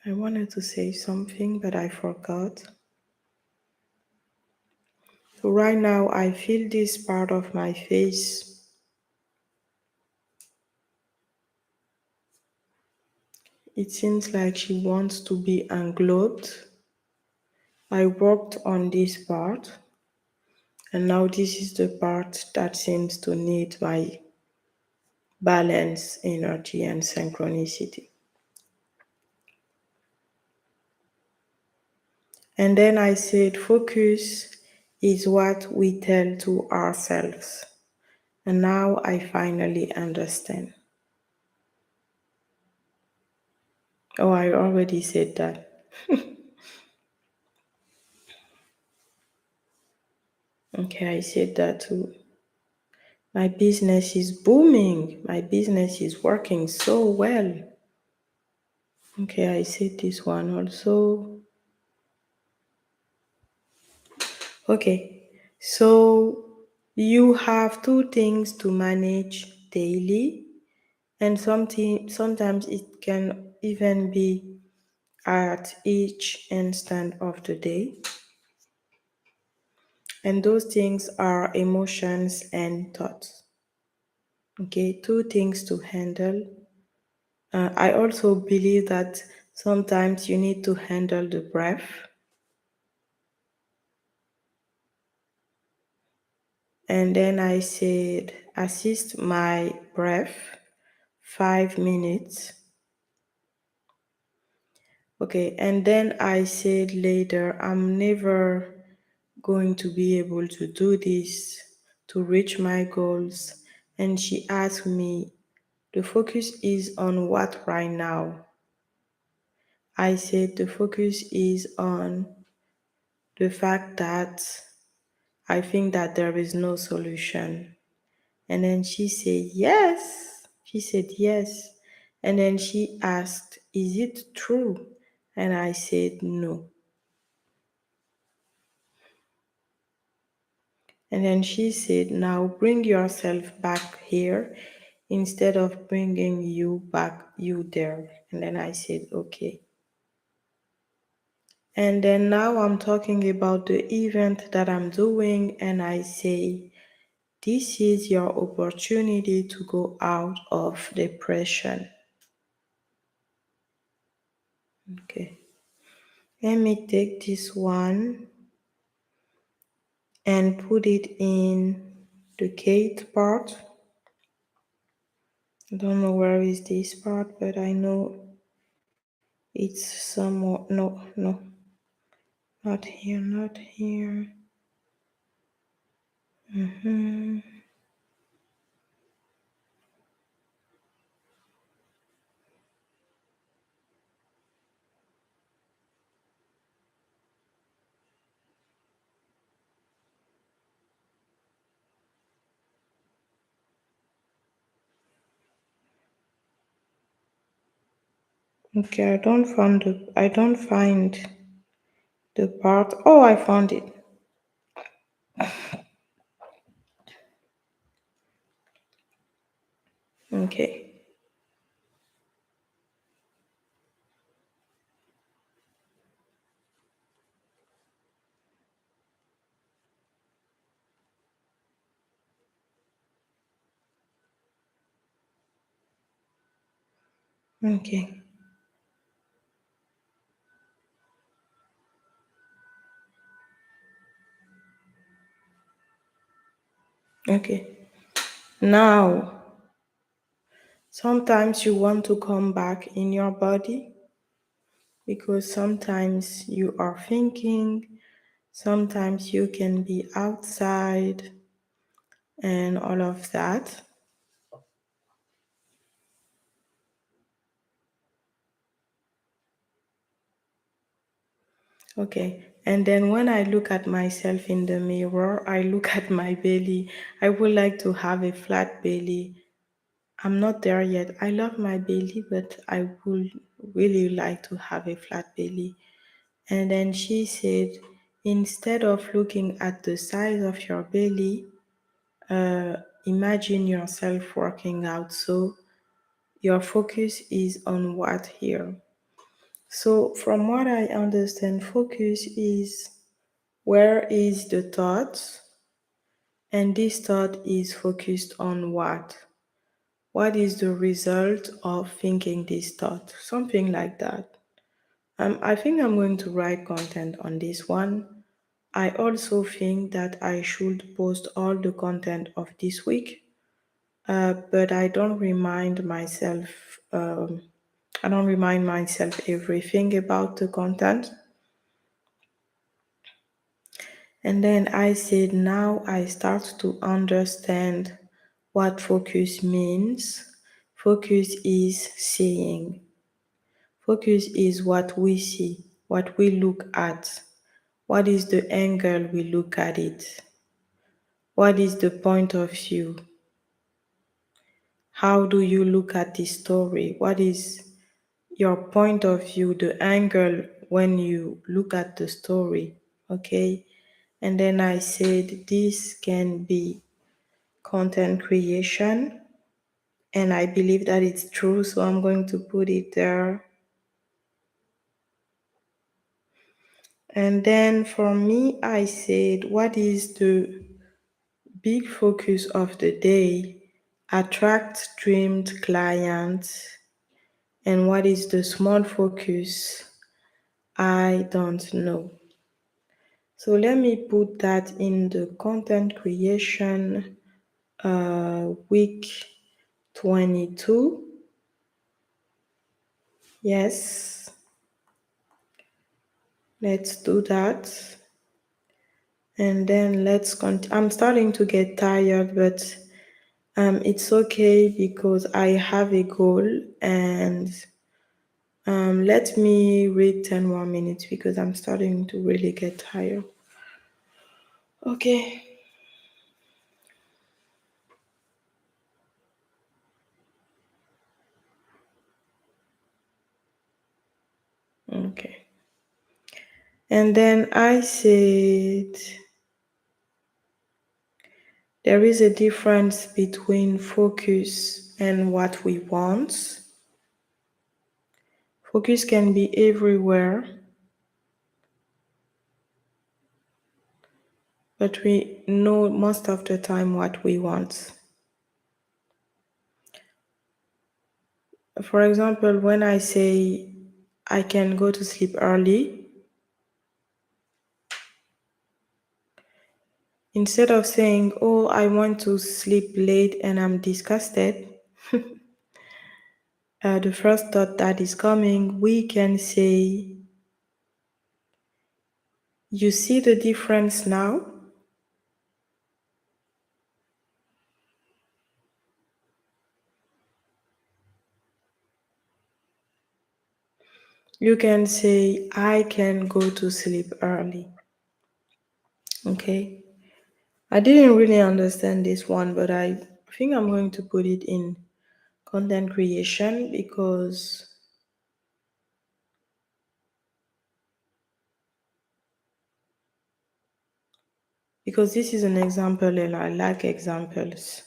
I wanted to say something, but I forgot. So right now I feel this part of my face. It seems like she wants to be englobed. I worked on this part, and now this is the part that seems to need my balance, energy, and synchronicity. And then I said, focus is what we tell to ourselves. And now I finally understand. Oh, I already said that. Okay, I said that too. My business is booming. My business is working so well. Okay, I said this one also. Okay, so you have two things to manage daily, and sometimes it can even be at each instant of the day. And those things are emotions and thoughts. Okay, two things to handle. I also believe that sometimes you need to handle the breath. And then I said, assist my breath 5 minutes. Okay, and then I said later, I'm never going to be able to do this to reach my goals. And she asked me, the focus is on what right now? I said the focus is on the fact that I think that there is no solution. And then she said, yes. She said, yes. And then she asked, is it true? And I said, no. And then she said, now bring yourself back here instead of bringing you back, you there. And then I said, okay. And then now I'm talking about the event that I'm doing, and I say, this is your opportunity to go out of depression. Okay. Let me take this one and put it in the Kate part. I don't know where is this part, but I know it's somewhere. No, no, not here, not here. Okay, I don't find the part. Oh, I found it. Okay. Okay. Okay. Now, sometimes you want to come back in your body because sometimes you are thinking, sometimes you can be outside and all of that. Okay. And then when I look at myself in the mirror, I look at my belly. I would like to have a flat belly. I'm not there yet. I love my belly, but I would really like to have a flat belly. And then she said, instead of looking at the size of your belly, uh, imagine yourself working out. So your focus is on what here? So from what I understand, focus is where is the thought, and this thought is focused on what? What is the result of thinking this thought? Something like that. I think I'm going to write content on this one. I also think that I should post all the content of this week, but I don't remind myself everything about the content. And then I said, now I start to understand what focus means. Focus is seeing. Focus is what we see, what we look at. What is the angle we look at it? What is the point of view? How do you look at the story? What is your point of view, the angle when you look at the story? Okay. And then I said this can be content creation. And I believe that it's true, so I'm going to put it there. And then for me, I said, what is the big focus of the day? Attract dreamed clients. And what is the small focus? I don't know. So let me put that in the content creation week 22. Yes, let's do that. And then let's continue. I'm starting to get tired, but it's okay because I have a goal. And let me read 10 more minutes because I'm starting to really get tired. Okay. Okay. And then I said, there is a difference between focus and what we want. Focus can be everywhere, but we know most of the time what we want. For example, when I say I can go to sleep early, instead of saying, oh, I want to sleep late and I'm disgusted, the first thought that is coming, we can say, you see the difference now? You can say, I can go to sleep early. Okay. I didn't really understand this one, but I think I'm going to put it in content creation because this is an example and I like examples.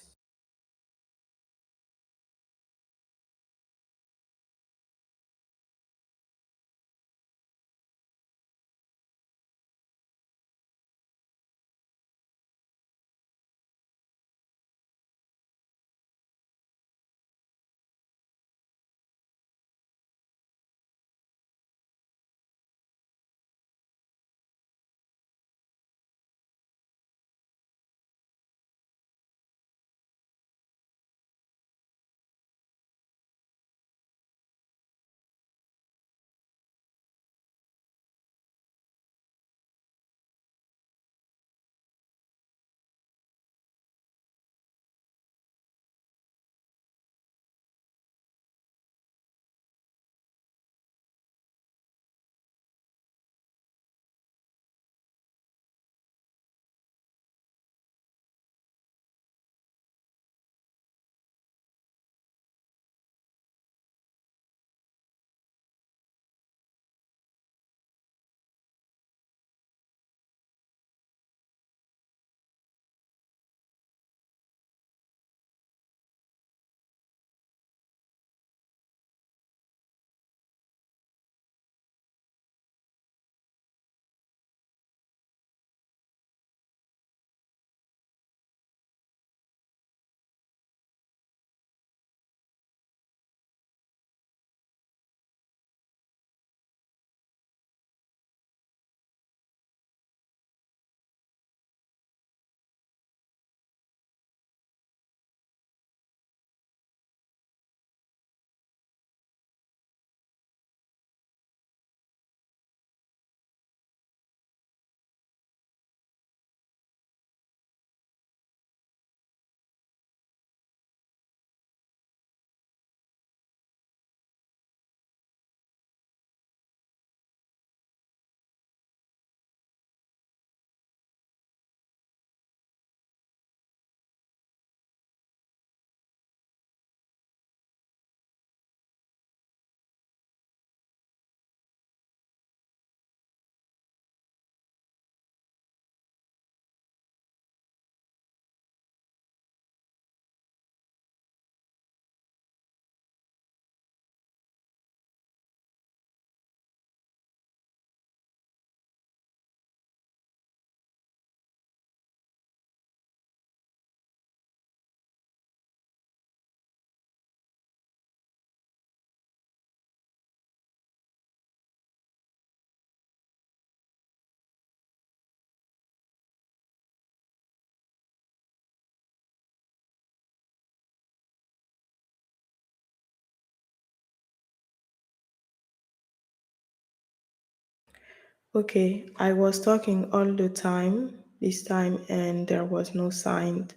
Okay, I was talking all the time this time and there was no sound.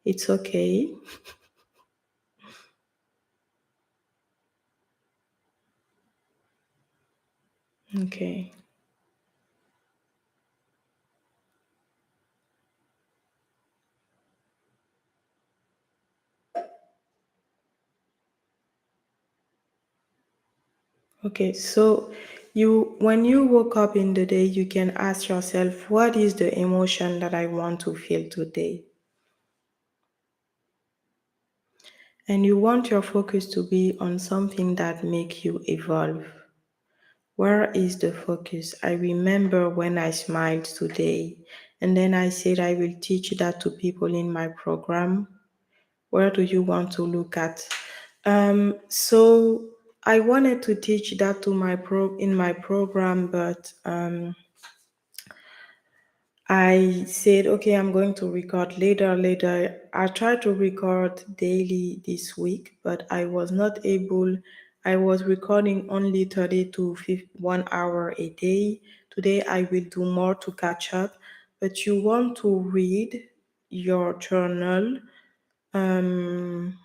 It's okay. Okay. Okay, so you when you woke up in the day, you can ask yourself, what is the emotion that I want to feel today? And you want your focus to be on something that make you evolve. Where is the focus? I remember when I smiled today, and then I said I will teach that to people in my program. Where do you want to look at? So I wanted to teach that to in my program, but I said, okay, I'm going to record later. I tried to record daily this week, but I was not able. I was recording only 30 to 1 hour a day. Today I will do more to catch up. But you want to read your journal. Um,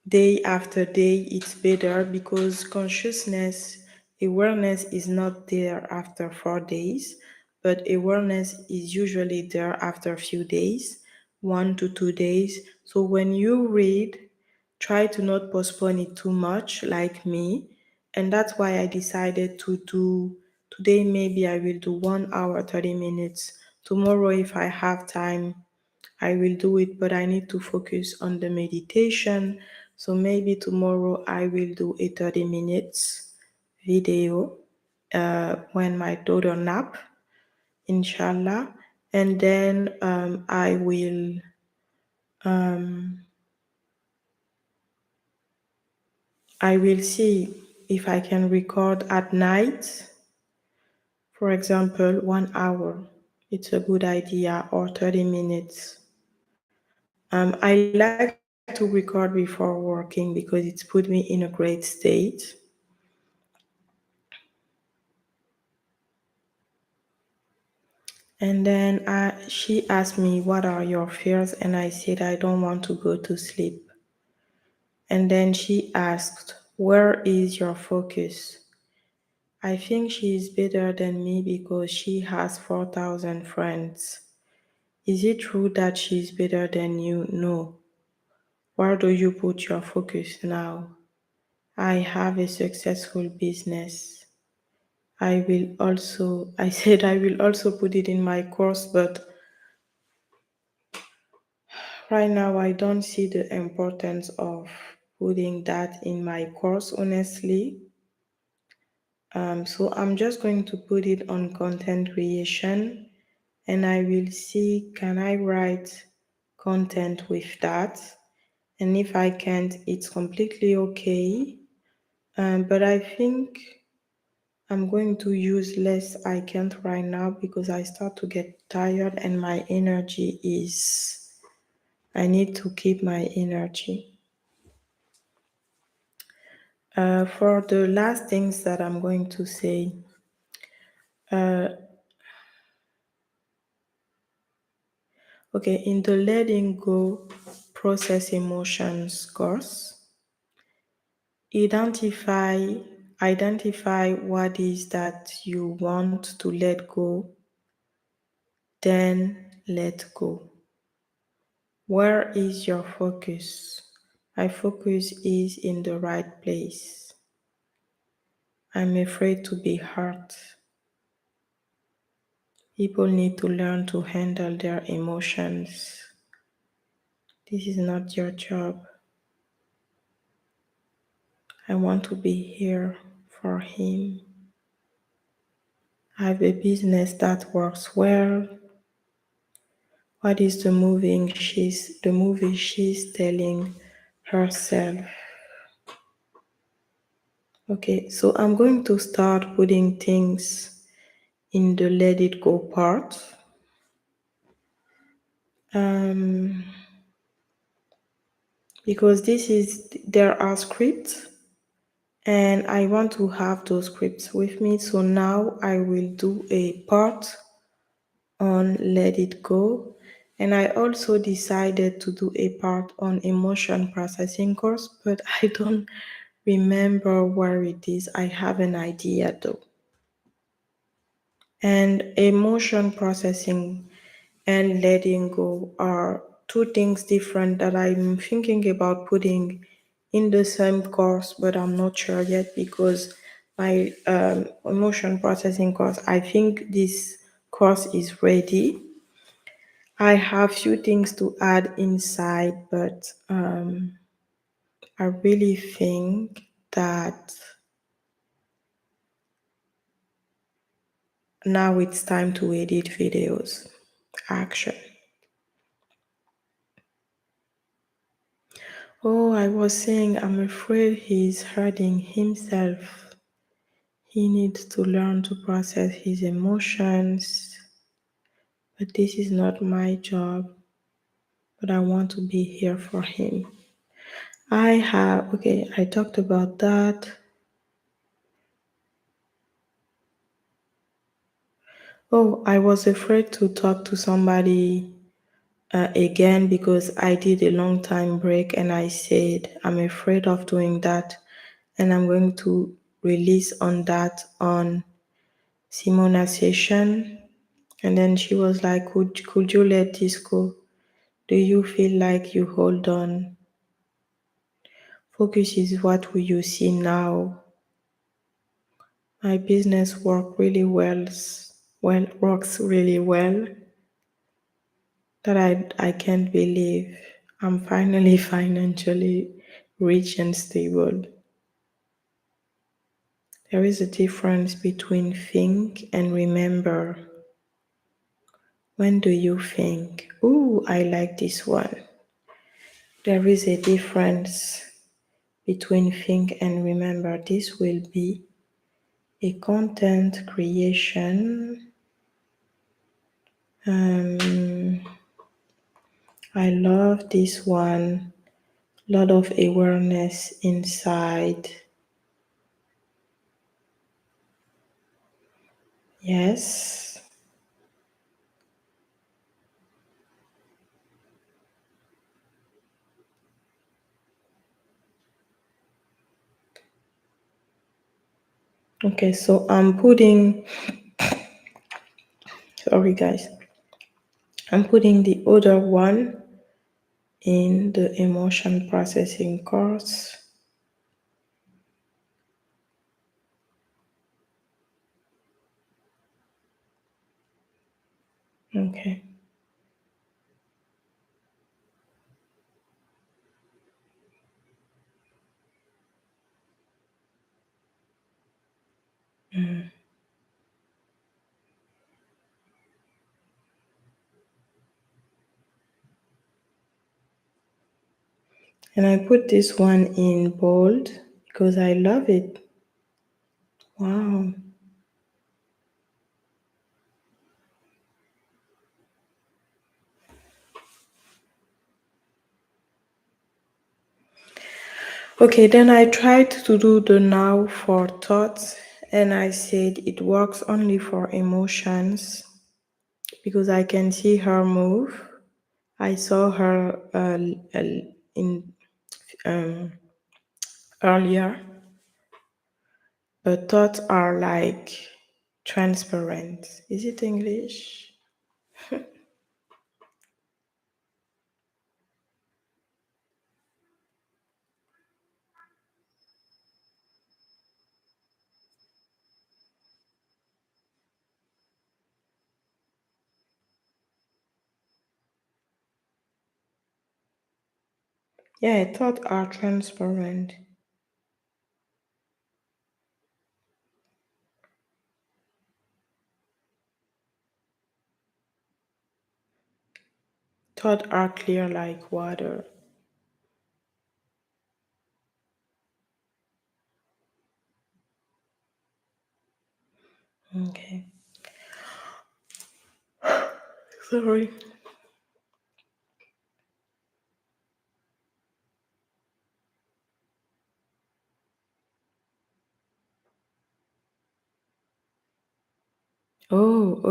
Day after day, it's better because awareness is not there after 4 days, but awareness is usually there after a few days, 1 to 2 days. So when you read, try to not postpone it too much, like me. And that's why I decided to do today, maybe I will do 1 hour, 30 minutes. Tomorrow, if I have time, I will do it, but I need to focus on the meditation. So maybe tomorrow I will do a 30 minutes video when my daughter nap, inshallah. And then um, I will see if I can record at night, for example, 1 hour. It's a good idea, or 30 minutes. I like to record before working because it's put me in a great state. And then she asked me, what are your fears? And I said, I don't want to go to sleep. And then she asked, where is your focus? I think she is better than me because she has 4,000 friends. Is it true that she is better than you? No. Where do you put your focus now? I have a successful business. I said I will also put it in my course, but right now I don't see the importance of putting that in my course, honestly. So I'm just going to put it on content creation and I will see, can I write content with that? And if I can't, it's completely okay. But I think I'm going to use less I can't right now because I start to get tired and my energy is, I need to keep my energy. For the last things that I'm going to say, okay, in the letting go process emotions course, identify what is that you want to let go, then let go. Where is your focus? My focus is in the right place. I'm afraid to be hurt. People need to learn to handle their emotions. This is not your job. I want to be here for him. I have a business that works well. What is the movie she's telling herself? Okay, so I'm going to start putting things in the let it go part. Um, because there are scripts and I want to have those scripts with me. So now I will do a part on Let It Go. And I also decided to do a part on emotion processing course, but I don't remember where it is. I have an idea though. And emotion processing and letting go are two things different that I'm thinking about putting in the same course, but I'm not sure yet because my emotion processing course, I think this course is ready. I have few things to add inside, but I really think that now it's time to edit videos. Action. Oh, I was saying I'm afraid he's hurting himself. He needs to learn to process his emotions. But this is not my job. But I want to be here for him. Okay, I talked about that. Oh, I was afraid to talk to somebody again because I did a long time break and I said I'm afraid of doing that and I'm going to release on that on Simona's session. And then she was like, could you let this go? Do you feel like you hold on? Focus is what will you see now. My business works really well that I can't believe I'm finally financially rich and stable. There is a difference between think and remember. When do you think? Ooh, I like this one. There is a difference between think and remember. This will be a content creation. I love this one. Lot of awareness inside. Yes. Okay, so sorry guys, I'm putting the other one in the emotion processing course. Okay. And I put this one in bold because I love it. Wow. Okay, then I tried to do the now for thoughts and I said it works only for emotions because I can see her move. I saw her in earlier, but thoughts are like transparent. Is it English? Yeah, thoughts are transparent. Thoughts are clear like water. Okay. Sorry.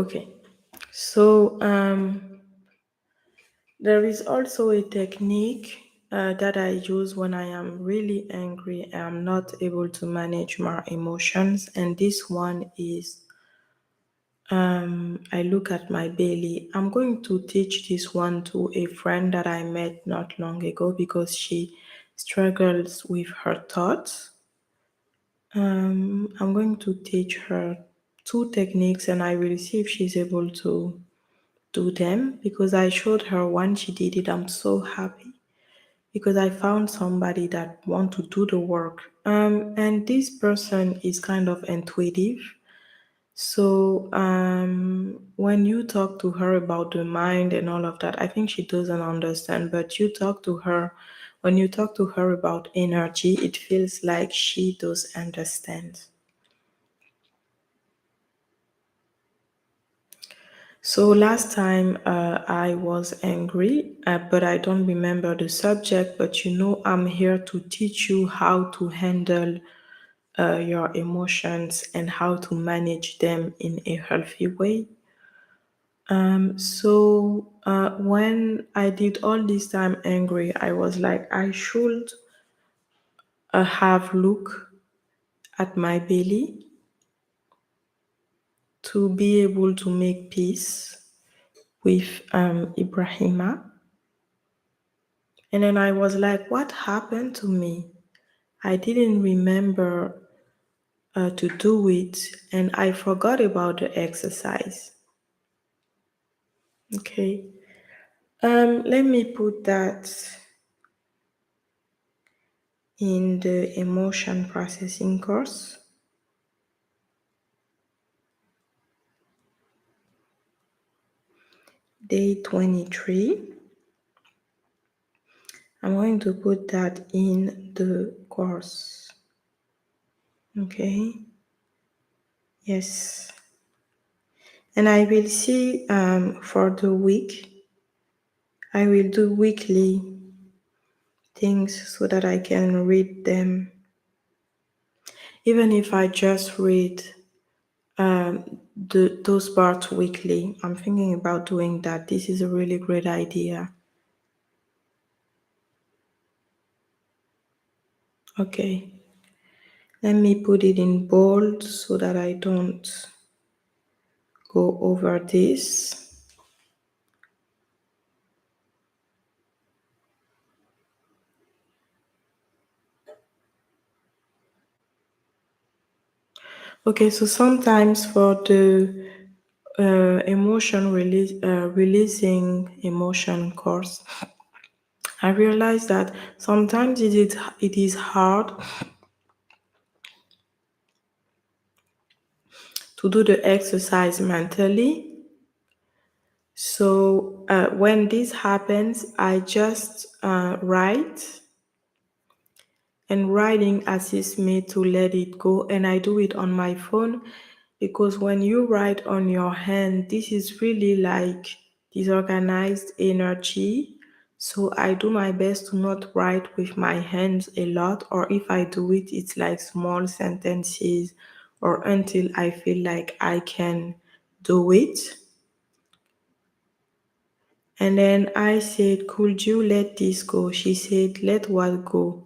Okay. So there is also a technique that I use when I am really angry. I'm not able to manage my emotions, and this one is I look at my belly. I'm going to teach this one to a friend that I met not long ago because she struggles with her thoughts. I'm going to teach her two techniques and I will see if she's able to do them because I showed her one, she did it. I'm so happy because I found somebody that want to do the work. And this person is kind of intuitive. So when you talk to her about the mind and all of that, I think she doesn't understand. But you talk to her, when you talk to her about energy, it feels like she does understand. So last time I was angry, but I don't remember the subject. But I'm here to teach you how to handle your emotions and how to manage them in a healthy way. So when I did all this time angry, I was like, I should have look at my belly to be able to make peace with Ibrahima. And then I was like, what happened to me? I didn't remember to do it, and I forgot about the exercise. Okay. Let me put that in the emotion processing course. Day 23. I'm going to put that in the course. Okay. Yes. And I will see for the week, I will do weekly things so that I can read them. Even if I just read those parts weekly, I'm thinking about doing that. This is a really great idea. Okay. Let me put it in bold so that I don't go over this. Okay, so sometimes for the releasing emotion course, I realized that sometimes it is hard to do the exercise mentally. So when this happens, I just write, and writing assists me to let it go, and I do it on my phone because when you write on your hand, this is really like disorganized energy. So I do my best to not write with my hands a lot, or if I do it, it's like small sentences or until I feel like I can do it. And then I said, could you let this go? She said, let what go?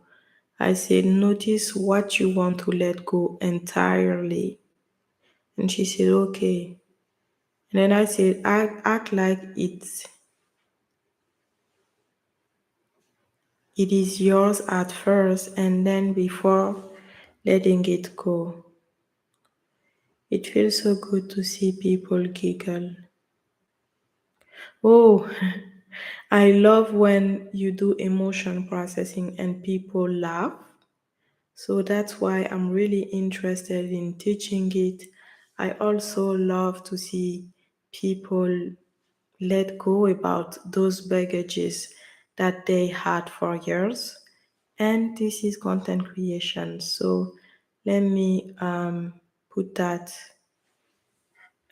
I said, notice what you want to let go entirely. And she said, okay. And then I said, act like it is yours at first, and then before letting it go. It feels so good to see people giggle. Oh, I love when you do emotion processing and people laugh. So that's why I'm really interested in teaching it. I also love to see people let go about those baggages that they had for years. And this is content creation. So let me put that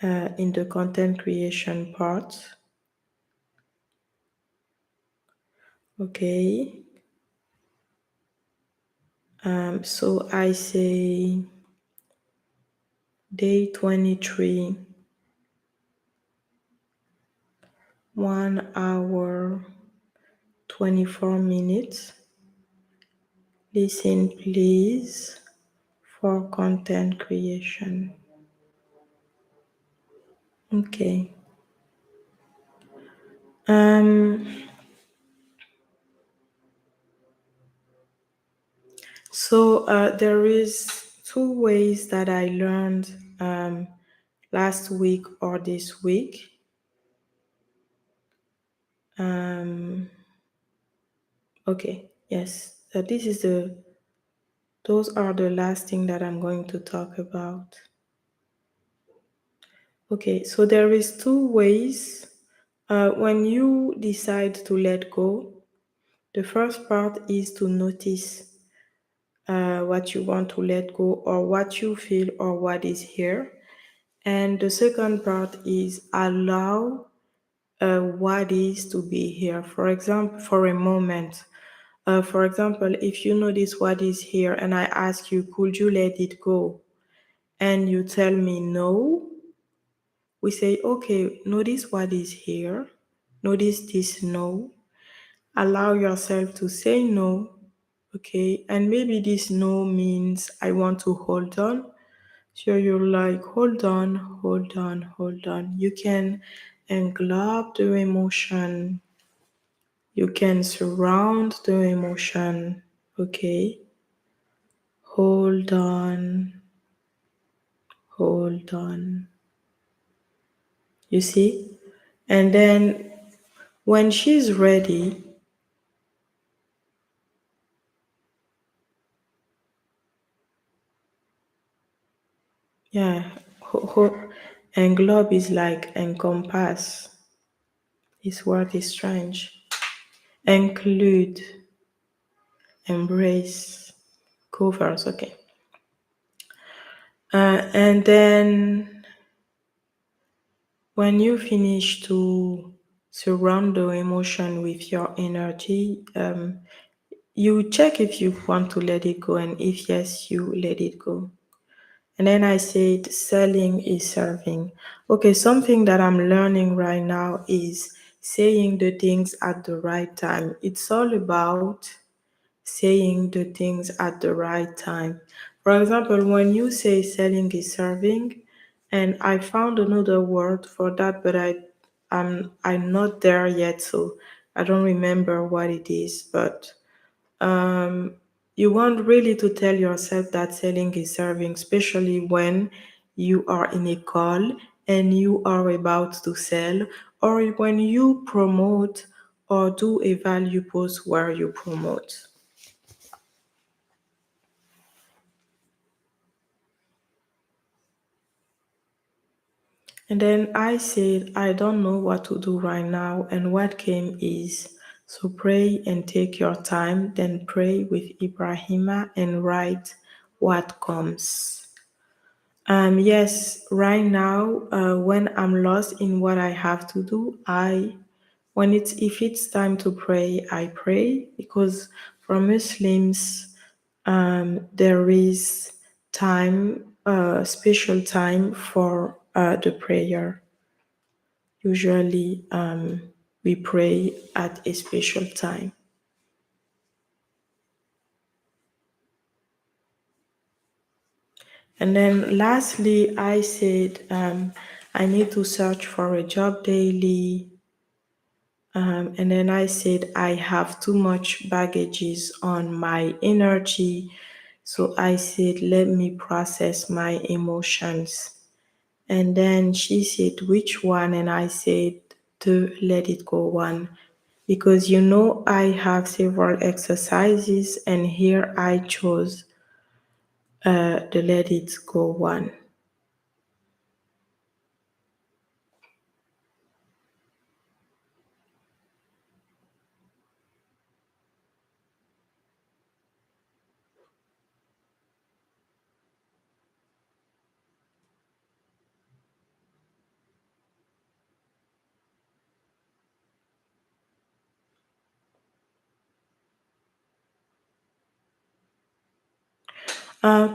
in the content creation part. Okay. So I say day 23. 1 hour 24 minutes. Listen, please, for content creation. Okay. Um, so there is two ways that I learned last week or this week. Okay, yes. Those are the last thing that I'm going to talk about. Okay, so there is two ways. When you decide to let go, the first part is to notice what you want to let go or what you feel or what is here. And the second part is allow what is to be here. For example, for a moment, for example, if you notice what is here and I ask you, could you let it go? And you tell me no, we say, okay, notice what is here. Notice this no. Allow yourself to say no, okay? And maybe this no means I want to hold on. So you're like, hold on, hold on, hold on. You can englobe the emotion. You can surround the emotion, okay? Hold on, hold on. You see? And then when she's ready, yeah, englobe is like encompass. This word is strange. Include, embrace, covers, okay. And then when you finish to surround the emotion with your energy, you check if you want to let it go, and if yes, you let it go. And then I said, selling is serving. Okay, something that I'm learning right now is saying the things at the right time. It's all about saying the things at the right time. For example, when you say selling is serving, and I found another word for that, but I'm not there yet, so I don't remember what it is, but you want really to tell yourself that selling is serving, especially when you are in a call and you are about to sell, or when you promote or do a value post where you promote. And then I said, I don't know what to do right now. And what came is, so pray and take your time, then pray with Ibrahima and write what comes. Yes, right now, when I'm lost in what I have to do, if it's time to pray, I pray because for Muslims, there is time, special time for the prayer. Usually, we pray at a special time. And then lastly, I said I need to search for a job daily. And then I said I have too much baggages on my energy. So I said, let me process my emotions. And then she said, which one? And I said, the let it go one. Because I have several exercises, and here I chose the let it go one.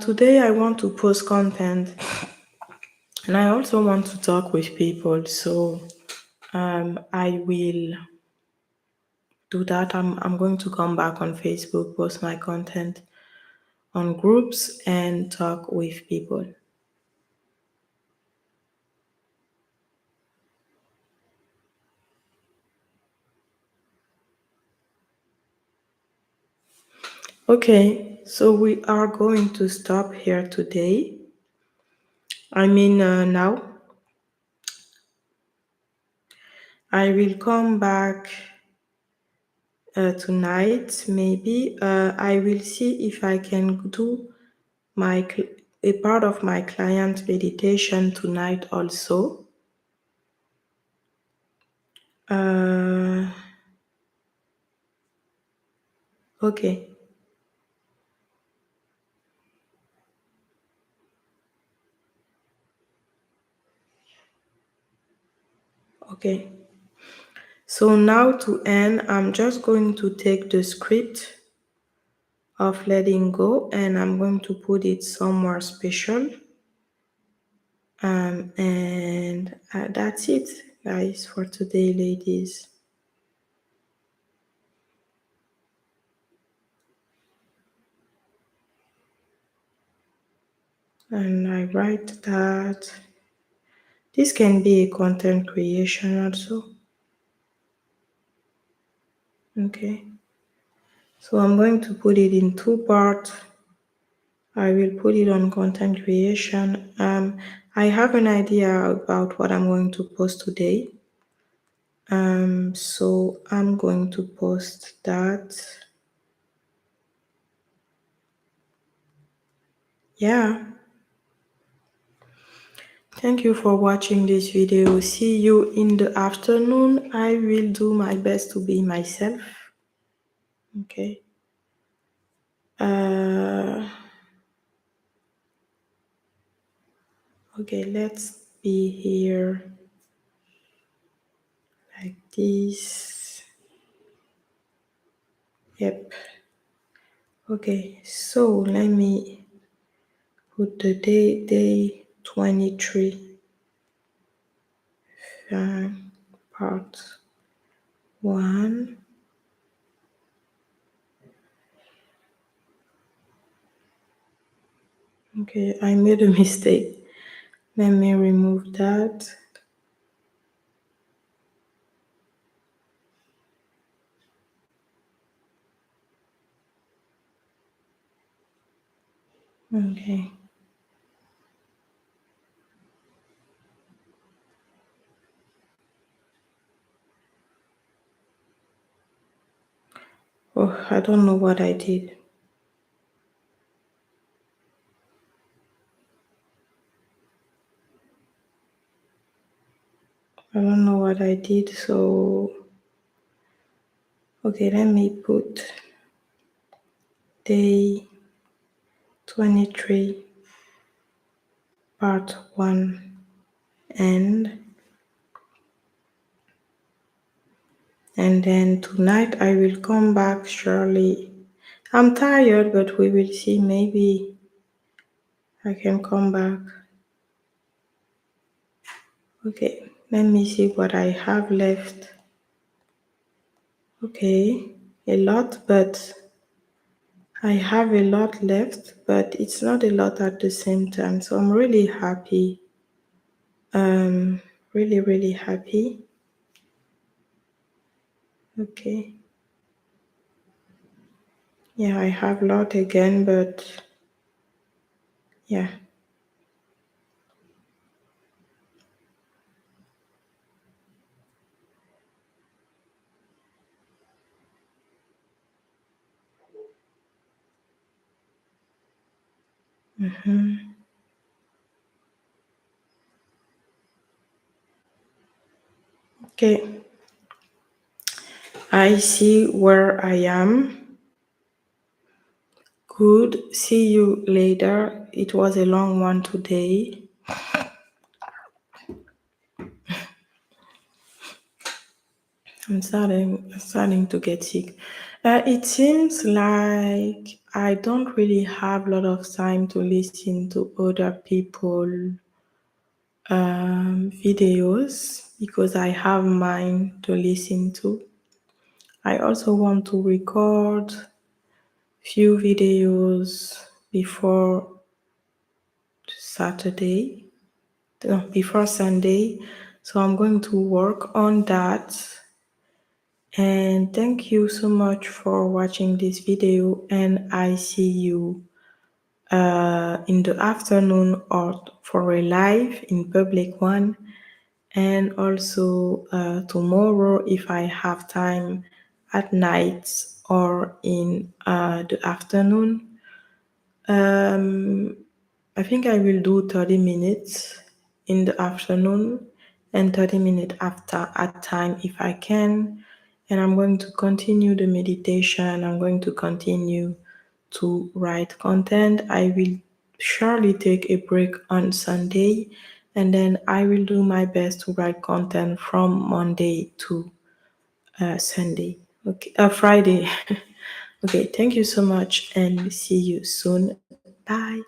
Today I want to post content, and I also want to talk with people. So I will do that. I'm going to come back on Facebook, post my content on groups, and talk with people. Okay, so we are going to stop here today. Now I will come back tonight. Maybe I will see if I can do a part of my client meditation tonight also. Okay. Okay. So now to end, I'm just going to take the script of letting go and I'm going to put it somewhere special. And that's it, guys, for today, ladies. And I write that this can be a content creation also. Okay. So I'm going to put it in two parts. I will put it on content creation. I have an idea about what I'm going to post today. So I'm going to post that. Yeah. Thank you for watching this video. See you in the afternoon. I will do my best to be myself. Okay. Okay, let's be here like this. Yep. Okay, so let me put the day 23, part 1. Okay, I made a mistake. Let me remove that. Okay. Oh, I don't know what I did. I don't know what I did, so okay, let me put day 23, part 1, and then tonight I will come back surely. I'm tired, but we will see. Maybe I can come back. Okay, let me see what I have left. Okay, a lot, but I have a lot left, but it's not a lot at the same time. So I'm really happy. Really, really happy. Okay. Yeah, I have a lot again, but yeah. Okay. I see where I am. Good. See you later. It was a long one today. I'm starting to get sick. It seems like I don't really have a lot of time to listen to other people videos because I have mine to listen to. I also want to record few videos before Saturday, no, before Sunday. So I'm going to work on that. And thank you so much for watching this video, and I see you in the afternoon or for a live in public one, and also tomorrow if I have time at night or in the afternoon. um, I think I will do 30 minutes in the afternoon and 30 minutes after at time if I can. And I'm going to continue the meditation. I'm going to continue to write content. I will surely take a break on Sunday, and then I will do my best to write content from Monday to Sunday. Okay, Friday. Okay, thank you so much and see you soon. Bye.